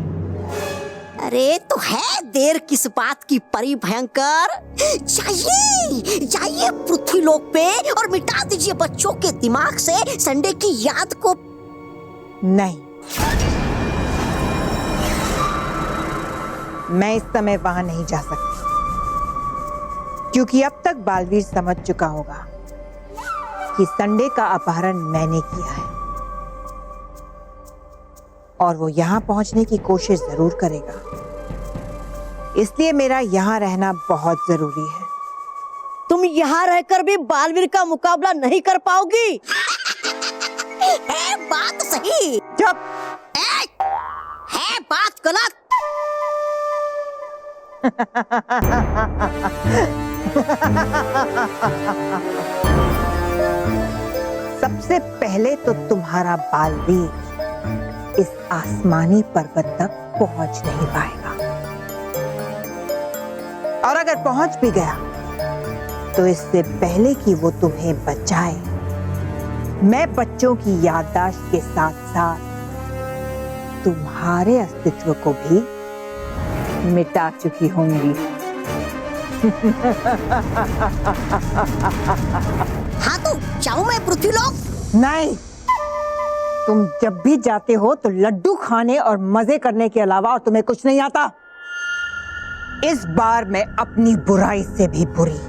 अरे तो है देर किस बात की परी भयंकर? जाइए जाइए पृथ्वी लोक पे और मिटा दीजिए बच्चों के दिमाग से संडे की याद को। नहीं, मैं इस समय वहां नहीं जा सकती, क्योंकि अब तक बालवीर समझ चुका होगा कि संडे का अपहरण मैंने किया है और वो यहाँ पहुंचने की कोशिश जरूर करेगा। इसलिए मेरा यहाँ रहना बहुत जरूरी है। तुम यहाँ रहकर भी बालवीर का मुकाबला नहीं कर पाओगी। है बात सही, चुप। है बात गलत। सबसे पहले तो तुम्हारा बालवीर इस आसमानी पर्वत तक पहुंच नहीं पाएगा, और अगर पहुंच भी गया तो इससे पहले कि वो तुम्हें बचाए, मैं बच्चों की याददाश्त के साथ साथ तुम्हारे अस्तित्व को भी मिटा चुकी होंगी। हाँ तो जाऊं मैं पृथ्वीलोक? नहीं, तुम जब भी जाते हो तो लड्डू खाने और मजे करने के अलावा और तुम्हें कुछ नहीं आता। इस बार मैं अपनी बुराई से भी बुरी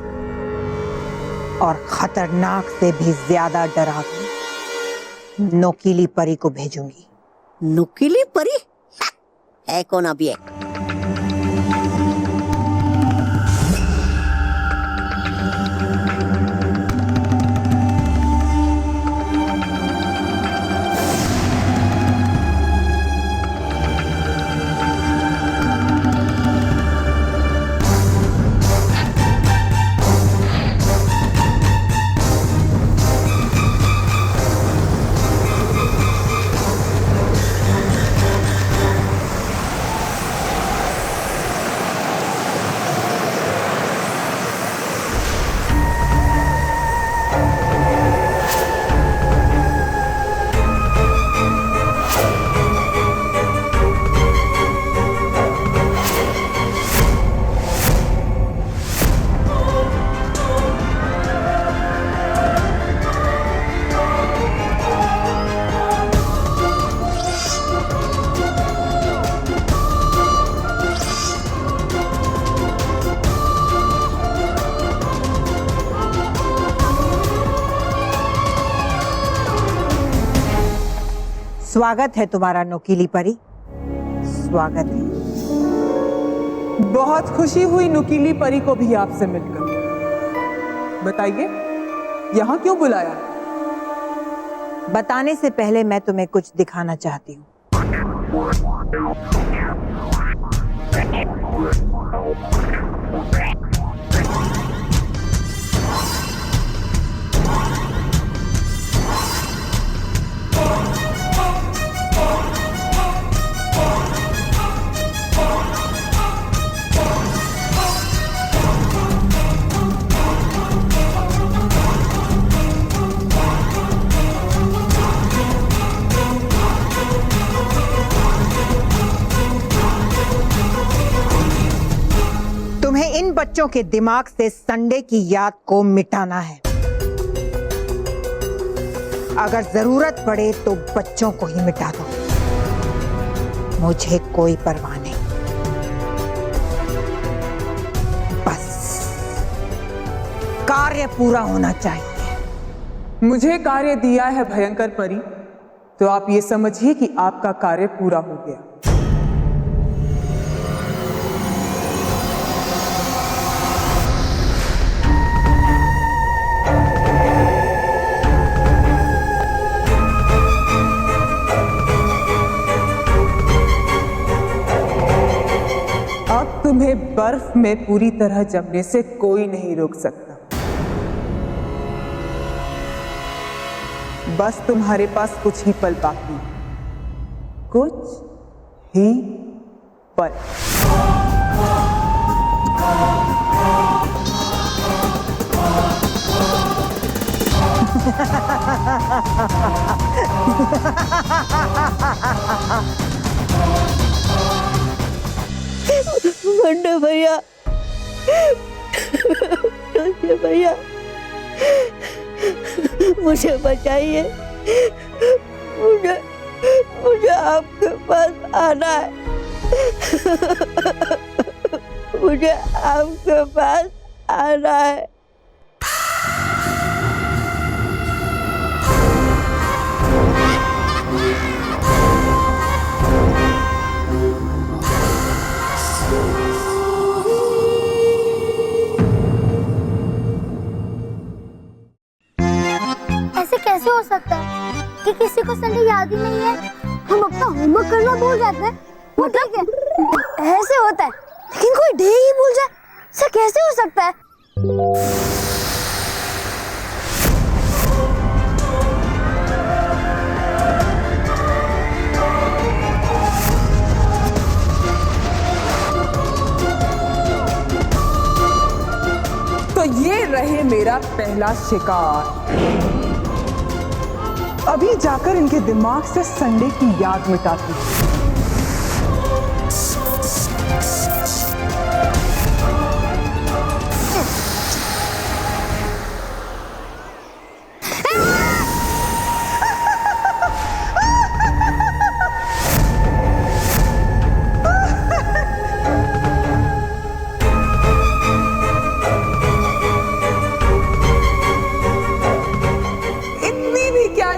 और खतरनाक से भी ज्यादा डरावनी नुकीली परी को भेजूंगी। नुकीली परी है कौन अभी एक? स्वागत है तुम्हारा नुकीली परी, स्वागत है। बहुत खुशी हुई नुकीली परी को भी आपसे मिलकर। बताइए, यहाँ क्यों बुलाया? बताने से पहले मैं तुम्हें कुछ दिखाना चाहती हूँ। तुम्हें इन बच्चों के दिमाग से संडे की याद को मिटाना है। अगर जरूरत पड़े तो बच्चों को ही मिटा दो, मुझे कोई परवाह नहीं। बस कार्य पूरा होना चाहिए। मुझे कार्य दिया है भयंकर परी, तो आप ये समझिए कि आपका कार्य पूरा हो गया। अब तुम्हें बर्फ में पूरी तरह जमने से कोई नहीं रोक सकता। बस तुम्हारे पास कुछ ही पल बाकी, कुछ ही पल। संडे भैया, संडे भैया, मुझे बचाइए। मुझे आपके पास आना है। मुझे आपके पास आना है। ऐसे कैसे हो सकता है कि किसी को संडे याद ही नहीं है? हम अपना होमवर्क करना भूल जाते हैं। मतलब क्या? ऐसे होता है, लेकिन कोई डे ही भूल जाए, ऐसा कैसे हो सकता है? तो ये रहे मेरा पहला शिकार। अभी जाकर इनके दिमाग से संडे की याद मिटाती हूँ।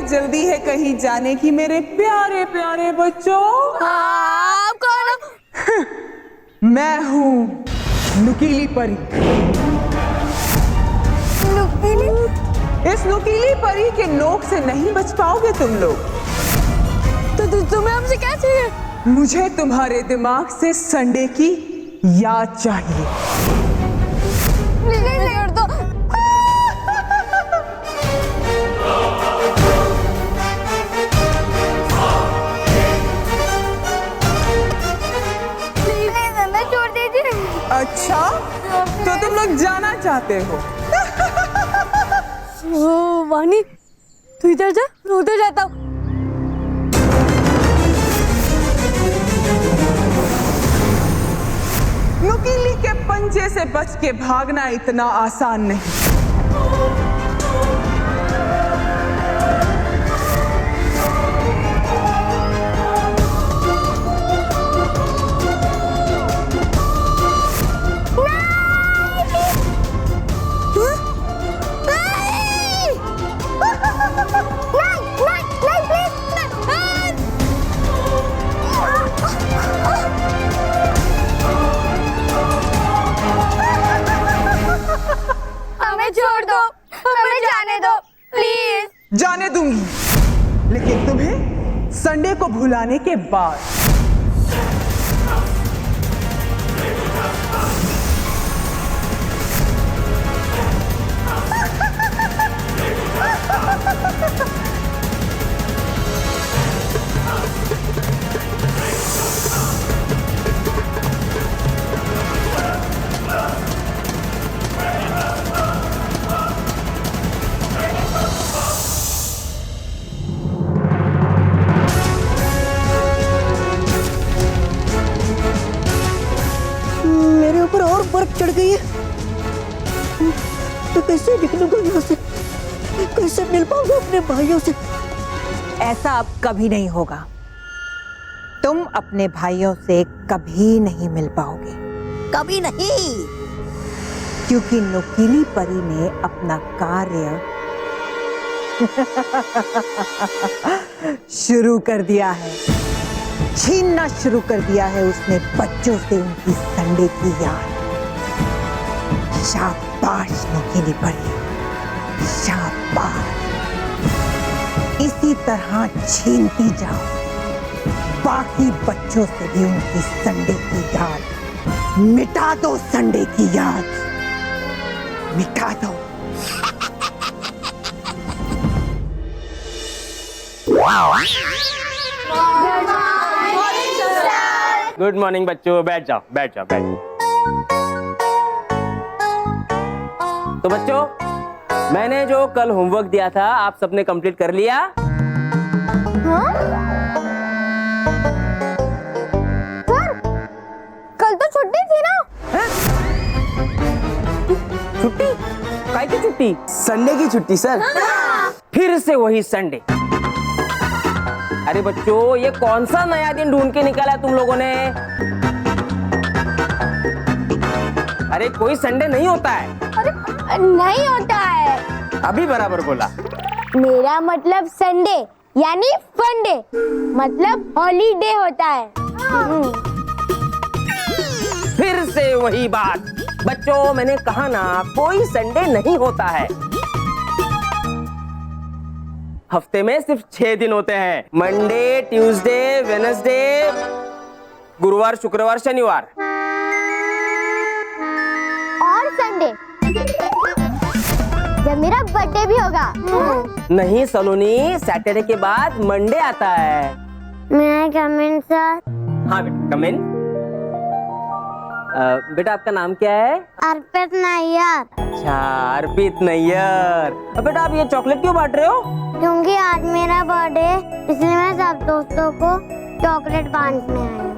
जल्दी है कहीं जाने की मेरे प्यारे प्यारे बच्चों? आप कौन हो? मैं हूँ नुकीली परी। नुकीली? इस नुकीली परी के नोक से नहीं बच पाओगे तुम लोग। तो तुम्हें हमसे क्या चाहिए? मुझे तुम्हारे दिमाग से संडे की याद चाहिए। प्लीज कर दो। अच्छा, तो तुम लोग जाना चाहते हो? वानी, तू इधर जा, मैं उधर जाता हूँ। नुकीली के पंजे से बच के भागना इतना आसान नहीं। हमें छोड़ दो, हमें जाने दो, प्लीज। जाने दूंगी, लेकिन तुम्हें संडे को भुलाने के बाद। मेरे ऊपर और बर्फ चढ़ गई है। तो कैसे निकलूंगा यहाँ से? कैसे मिल पाऊंगा अपने भाइयों से? ऐसा अब कभी नहीं होगा। तुम अपने भाइयों से कभी नहीं मिल पाओगे। कभी नहीं। क्योंकि नुकीली परी ने अपना कार्य शुरू कर दिया है। छीनना शुरू कर दिया है उसने बच्चों से उनकी संडे की याद। शाबाश नुकीली परी, शाबाश। इसी तरह छीनती जाओ बाकी बच्चों से भी उनकी संडे की याद। मिटा दो संडे की याद, मिटा दो। गुड मॉर्निंग बच्चों, बैठ जाओ बैठ जाओ बैठ जाओ। तो बच्चों, मैंने जो कल होमवर्क दिया था आप सबने कंप्लीट कर लिया? हाँ? सर, कल तो छुट्टी थी ना? छुट्टी? काय की छुट्टी? संडे की छुट्टी सर। फिर से वही संडे। अरे बच्चों, ये कौन सा नया दिन ढूंढ के निकाला तुम लोगों ने? अरे कोई संडे नहीं होता है। अरे नहीं होता है। अभी बराबर बोला। मेरा मतलब संडे यानी फंडे, मतलब हॉलीडे होता है। फिर से वही बात। बच्चों, मैंने कहा ना, कोई संडे नहीं होता है। हफ्ते में सिर्फ 6 दिन होते हैं। मंडे, ट्यूसडे, वेडनेसडे, गुरुवार, शुक्रवार, शनिवार और संडे। मेरा बर्थडे भी होगा। नहीं सलोनी, सैटरडे के बाद मंडे आता है। मैं कम इन सर? हाँ बेटा कम इन। बेटा आपका नाम क्या है? अर्पित नैयर। अच्छा अर्पित नैयर। बेटा आप ये चॉकलेट क्यों बांट रहे हो? क्योंकि आज मेरा बर्थडे है, इसलिए मैं सब दोस्तों को चॉकलेट बांटने आई हूँ।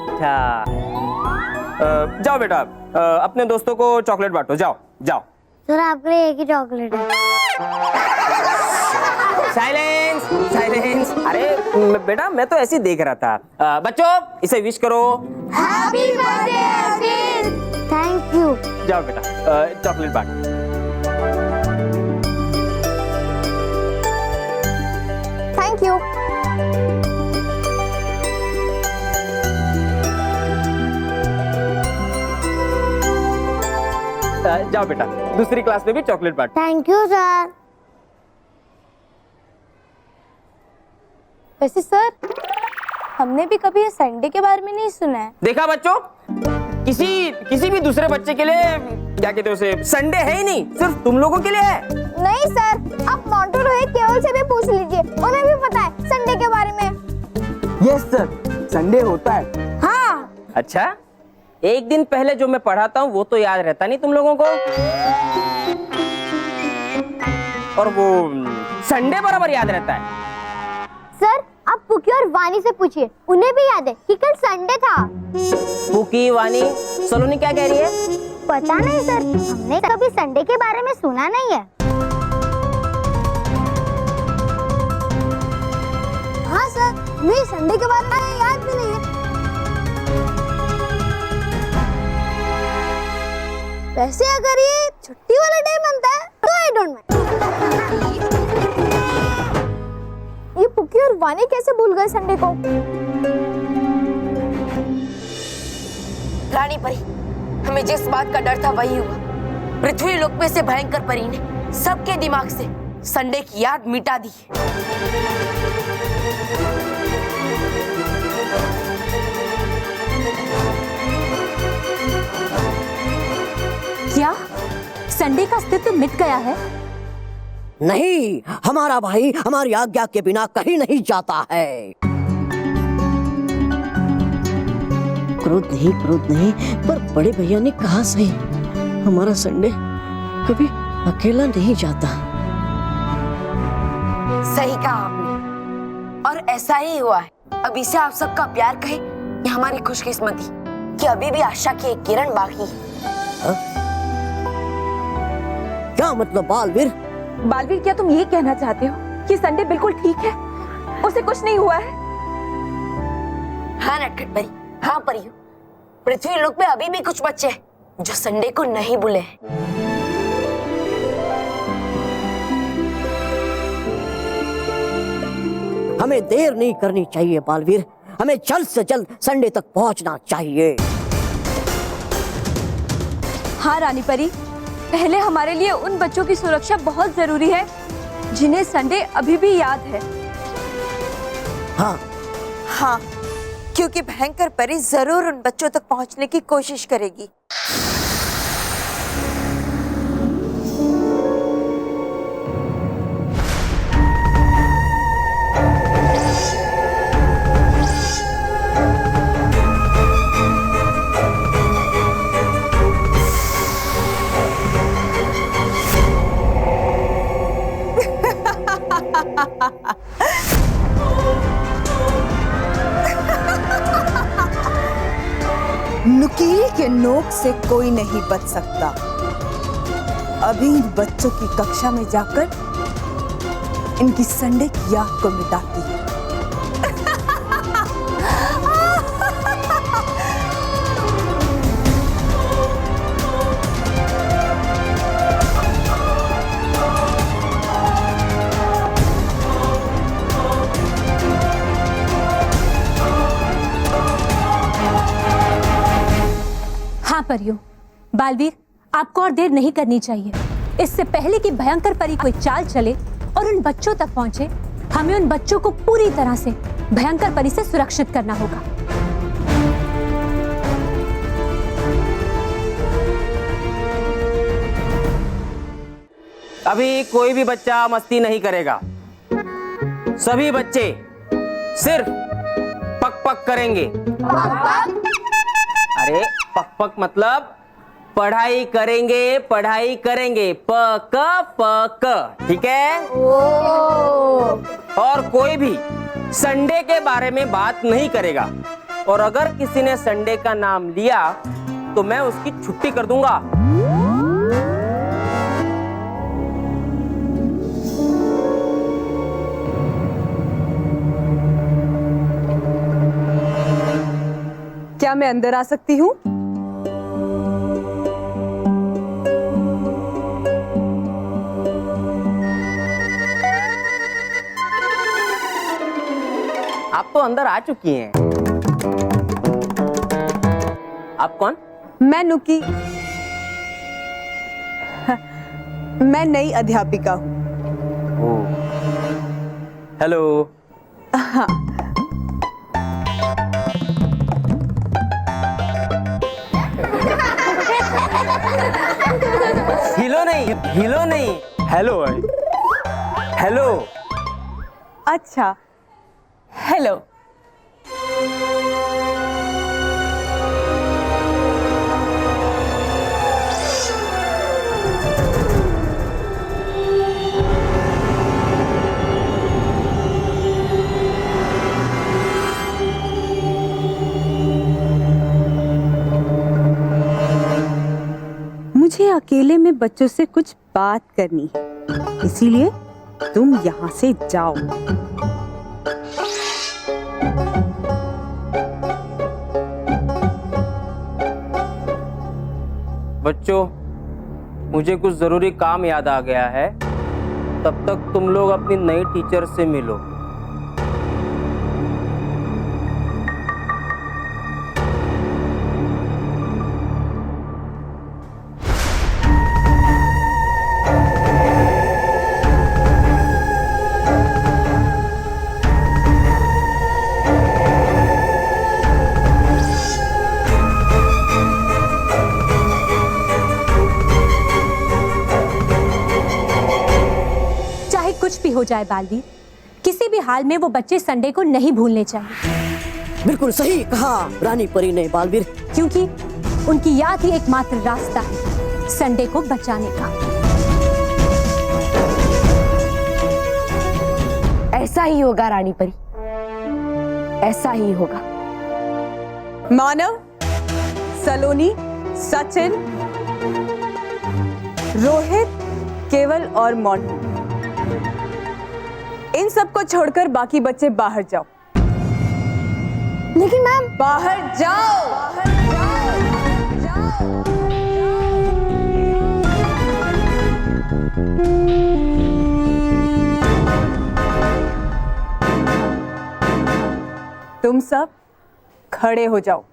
अच्छा जाओ बेटा, अपने दोस्तों को चॉकलेट बांटो, जाओ जाओ। सर आपके लिए एक ही चॉकलेट है। Silence silence. अरे बेटा मैं तो ऐसे ही देख रहा था। बच्चों इसे विश करो। Happy birthday Arpit. Thank you. जाओ बेटा चॉकलेट बांट। Thank you. जाओ बेटा दूसरी क्लास में भी चॉकलेट बांट। Thank you sir. वैसे सर हमने भी कभी ये संडे के बारे में नहीं सुना है। देखा बच्चों, किसी भी दूसरे बच्चे के लिए क्या कहते हैं उसे संडे है ही नहीं, सिर्फ तुम लोगों के लिए है। नहीं सर, आप मोंटू रोहित केवल से भी पूछ लीजिए, उन्हें भी पता है संडे के बारे में। यस सर संडे होता है। हाँ। अच्छा एक दिन पहले जो मैं पढ़ाता हूँ वो तो याद रहता नहीं तुम लोगों को, और वो संडे बराबर याद रहता है। सर आप पुकी और वानी से पूछिए, उन्हें भी याद है कि कल संडे था। पुकी वानी सलोनी क्या कह रही है? पता नहीं सर, हमने कभी संडे के बारे में सुना नहीं है। हाँ सर, मुझे संडे के बारे में याद भी नहीं है। वैसे अगर ये छुट्टी वाला डे बनता है तो आई डोंट माइंड। ये पुकी और वानी कैसे भूल गए संडे को? रानी परी, हमें जिस बात का डर था वही हुआ। पृथ्वी लोक में से भयंकर परी ने सबके दिमाग से संडे की याद मिटा दी। क्या संडे का अस्तित्व मिट गया है? नहीं, हमारा भाई हमारी आज्ञा के बिना कहीं नहीं जाता है। क्रोध नहीं, पर बड़े भैया ने कहा सही, हमारा संडे कभी अकेला नहीं जाता। सही कहा आपने, और ऐसा ही हुआ है। अभी से आप सबका प्यार कहे कि हमारी खुशकिस्मती कि अभी भी आशा की एक किरण बाकी है। क्या मतलब बालवीर? बालवीर क्या तुम ये कहना चाहते हो कि संडे बिल्कुल ठीक है, उसे कुछ नहीं हुआ है? हाँ नटखट परी, हाँ परियो, पृथ्वी लोक में अभी भी कुछ बच्चे हैं जो संडे को नहीं भूले हैं। हमें देर नहीं करनी चाहिए बालवीर, हमें जल्द से जल्द संडे तक पहुंचना चाहिए। हाँ रानी परी, पहले हमारे लिए उन बच्चों की सुरक्षा बहुत जरूरी है जिन्हें संडे अभी भी याद है। हाँ हाँ, क्योंकि भयंकर परी जरूर उन बच्चों तक पहुंचने की कोशिश करेगी। नुकील के नोक से कोई नहीं बच सकता। अभी इन बच्चों की कक्षा में जाकर इनकी संडे की याद को मिटाती है। हाँ परियों, बालवीर आपको और देर नहीं करनी चाहिए। इससे पहले कि भयंकर परी कोई चाल चले और उन बच्चों तक पहुंचे, हमें उन बच्चों को पूरी तरह से भयंकर परी से सुरक्षित करना होगा। अभी कोई भी बच्चा मस्ती नहीं करेगा। सभी बच्चे सिर्फ पक पक करेंगे। अरे पक पक मतलब पढ़ाई करेंगे, पढ़ाई करेंगे, पक पक, ठीक है? और कोई भी संडे के बारे में बात नहीं करेगा, और अगर किसी ने संडे का नाम लिया तो मैं उसकी छुट्टी कर दूंगा। क्या मैं अंदर आ सकती हूँ? आप तो अंदर आ चुकी हैं। आप कौन? मैं नुकी। मैं नई अध्यापिका हूँ। हेलो। हाँ। हिलो नहीं, हेलो है। हेलो। अच्छा, हेलो। मुझे अकेले में बच्चों से कुछ बात करनी है, इसीलिए तुम यहाँ से जाओ। बच्चों, मुझे कुछ जरूरी काम याद आ गया है, तब तक तुम लोग अपनी नई टीचर से मिलो। कुछ भी हो जाए बालवीर, किसी भी हाल में वो बच्चे संडे को नहीं भूलने चाहिए। बिल्कुल सही कहा रानी परी ने बालवीर, क्योंकि उनकी याद ही एकमात्र रास्ता है संडे को बचाने का। ऐसा ही होगा रानी परी, ऐसा ही होगा। मानव, सलोनी, सचिन, रोहित, केवल और मोंटी, इन सबको छोड़कर बाकी बच्चे बाहर जाओ। लेकिन मैम, बाहर जाओ। तुम सब खड़े हो जाओ।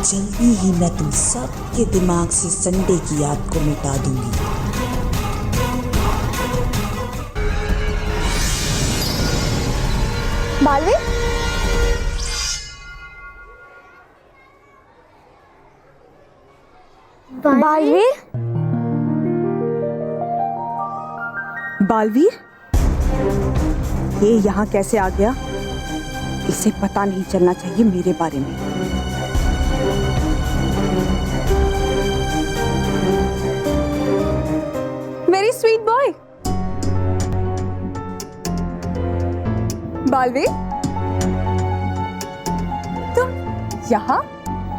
जल्दी ही मैं तुम सबके दिमाग से संडे की याद को मिटा दूंगी। बालवीर, बालवीर, बालवीर, ये यहाँ कैसे आ गया? इसे पता नहीं चलना चाहिए मेरे बारे में। Very sweet boy. बालवीर, तुम यहाँ?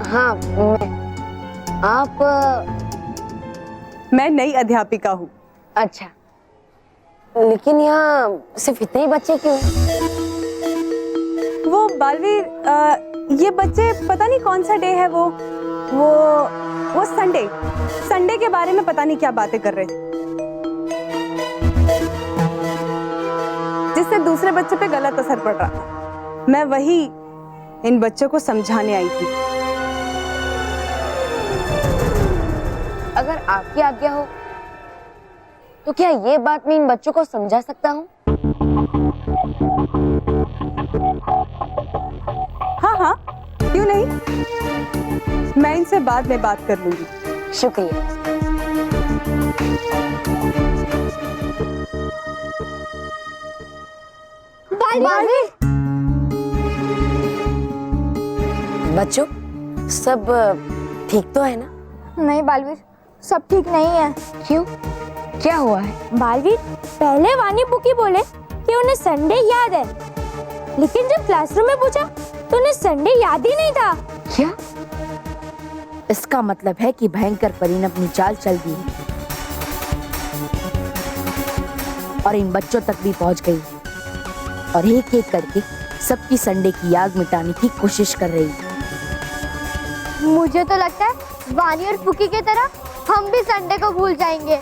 हाँ, आप? मैं नई अध्यापिका हूँ। अच्छा, लेकिन यहाँ सिर्फ इतने ही बच्चे क्यों? वो बालवीर, ये बच्चे पता नहीं कौन सा डे है, वो संडे के बारे में पता नहीं क्या बातें कर रहे थे, जिससे दूसरे बच्चे पे गलत असर पड़ रहा था। मैं वही इन बच्चों को समझाने आई थी। अगर आपकी आज्ञा हो तो क्या ये बात मैं इन बच्चों को समझा सकता हूँ? हाँ, क्यों नहीं। मैं इनसे बाद में बात कर लूंगी। शुक्रिया। बच्चों, सब ठीक तो है ना? नहीं बालवीर, सब ठीक नहीं है। क्यों? क्या हुआ है? बालवीर, पहले वानी बुकी बोले कि उन्हें संडे याद है, लेकिन जब क्लासरूम में पूछा तो उन्हें संडे याद ही नहीं था। क्या? इसका मतलब है कि भयंकर परी ने अपनी चाल चल दी है और इन बच्चों तक भी पहुंच गई और एक एक करके सबकी संडे की याद मिटाने की कोशिश कर रही है। मुझे तो लगता है वानी और पुकी की तरह हम भी संडे को भूल जाएंगे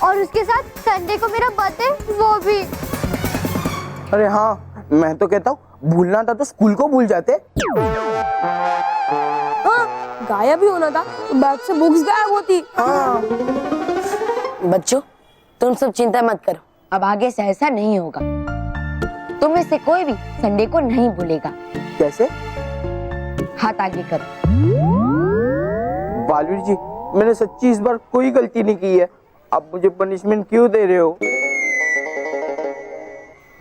और उसके साथ संडे को मेरा बर्थडे, वो भी। अरे हाँ, मैं तो कहता हूँ भूलना था तो स्कूल को भूल जाते। हाँ, गायब ही होना था तो बैग से बुक्स गायब होती। हाँ। बच्चों, तुम सब चिंता मत करो, अब आगे से ऐसा नहीं होगा। तुम में से कोई भी संडे को नहीं भूलेगा। कैसे? हाथ आगे करो। बालवीर जी, मैंने सच्ची इस बार कोई गलती नहीं की है, आप मुझे पनिशमेंट क्यों दे रहे हो?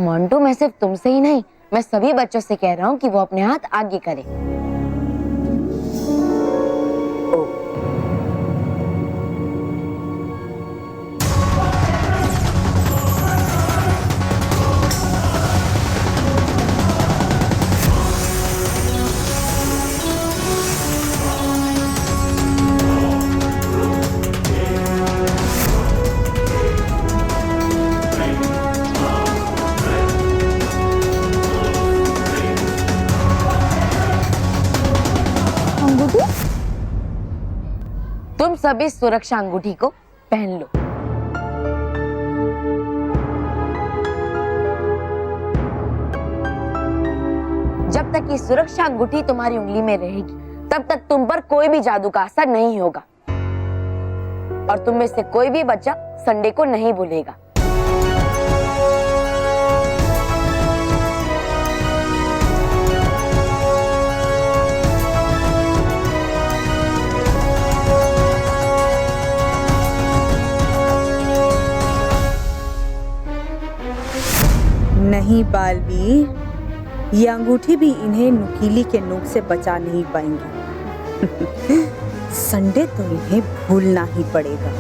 मोंटू, मैं सिर्फ तुमसे ही नहीं, मैं सभी बच्चों से कह रहा हूँ कि वो अपने हाथ आगे करें। तुम सभी सुरक्षा अंगूठी को पहन लो। जब तक ये सुरक्षा अंगूठी तुम्हारी उंगली में रहेगी, तब तक तुम पर कोई भी जादू का असर नहीं होगा और तुम में से कोई भी बच्चा संडे को नहीं भूलेगा। नहीं बालवीर, ये अंगूठी भी इन्हें नुकीली के नोक से बचा नहीं पाएंगी। संडे तो इन्हें भूलना ही पड़ेगा।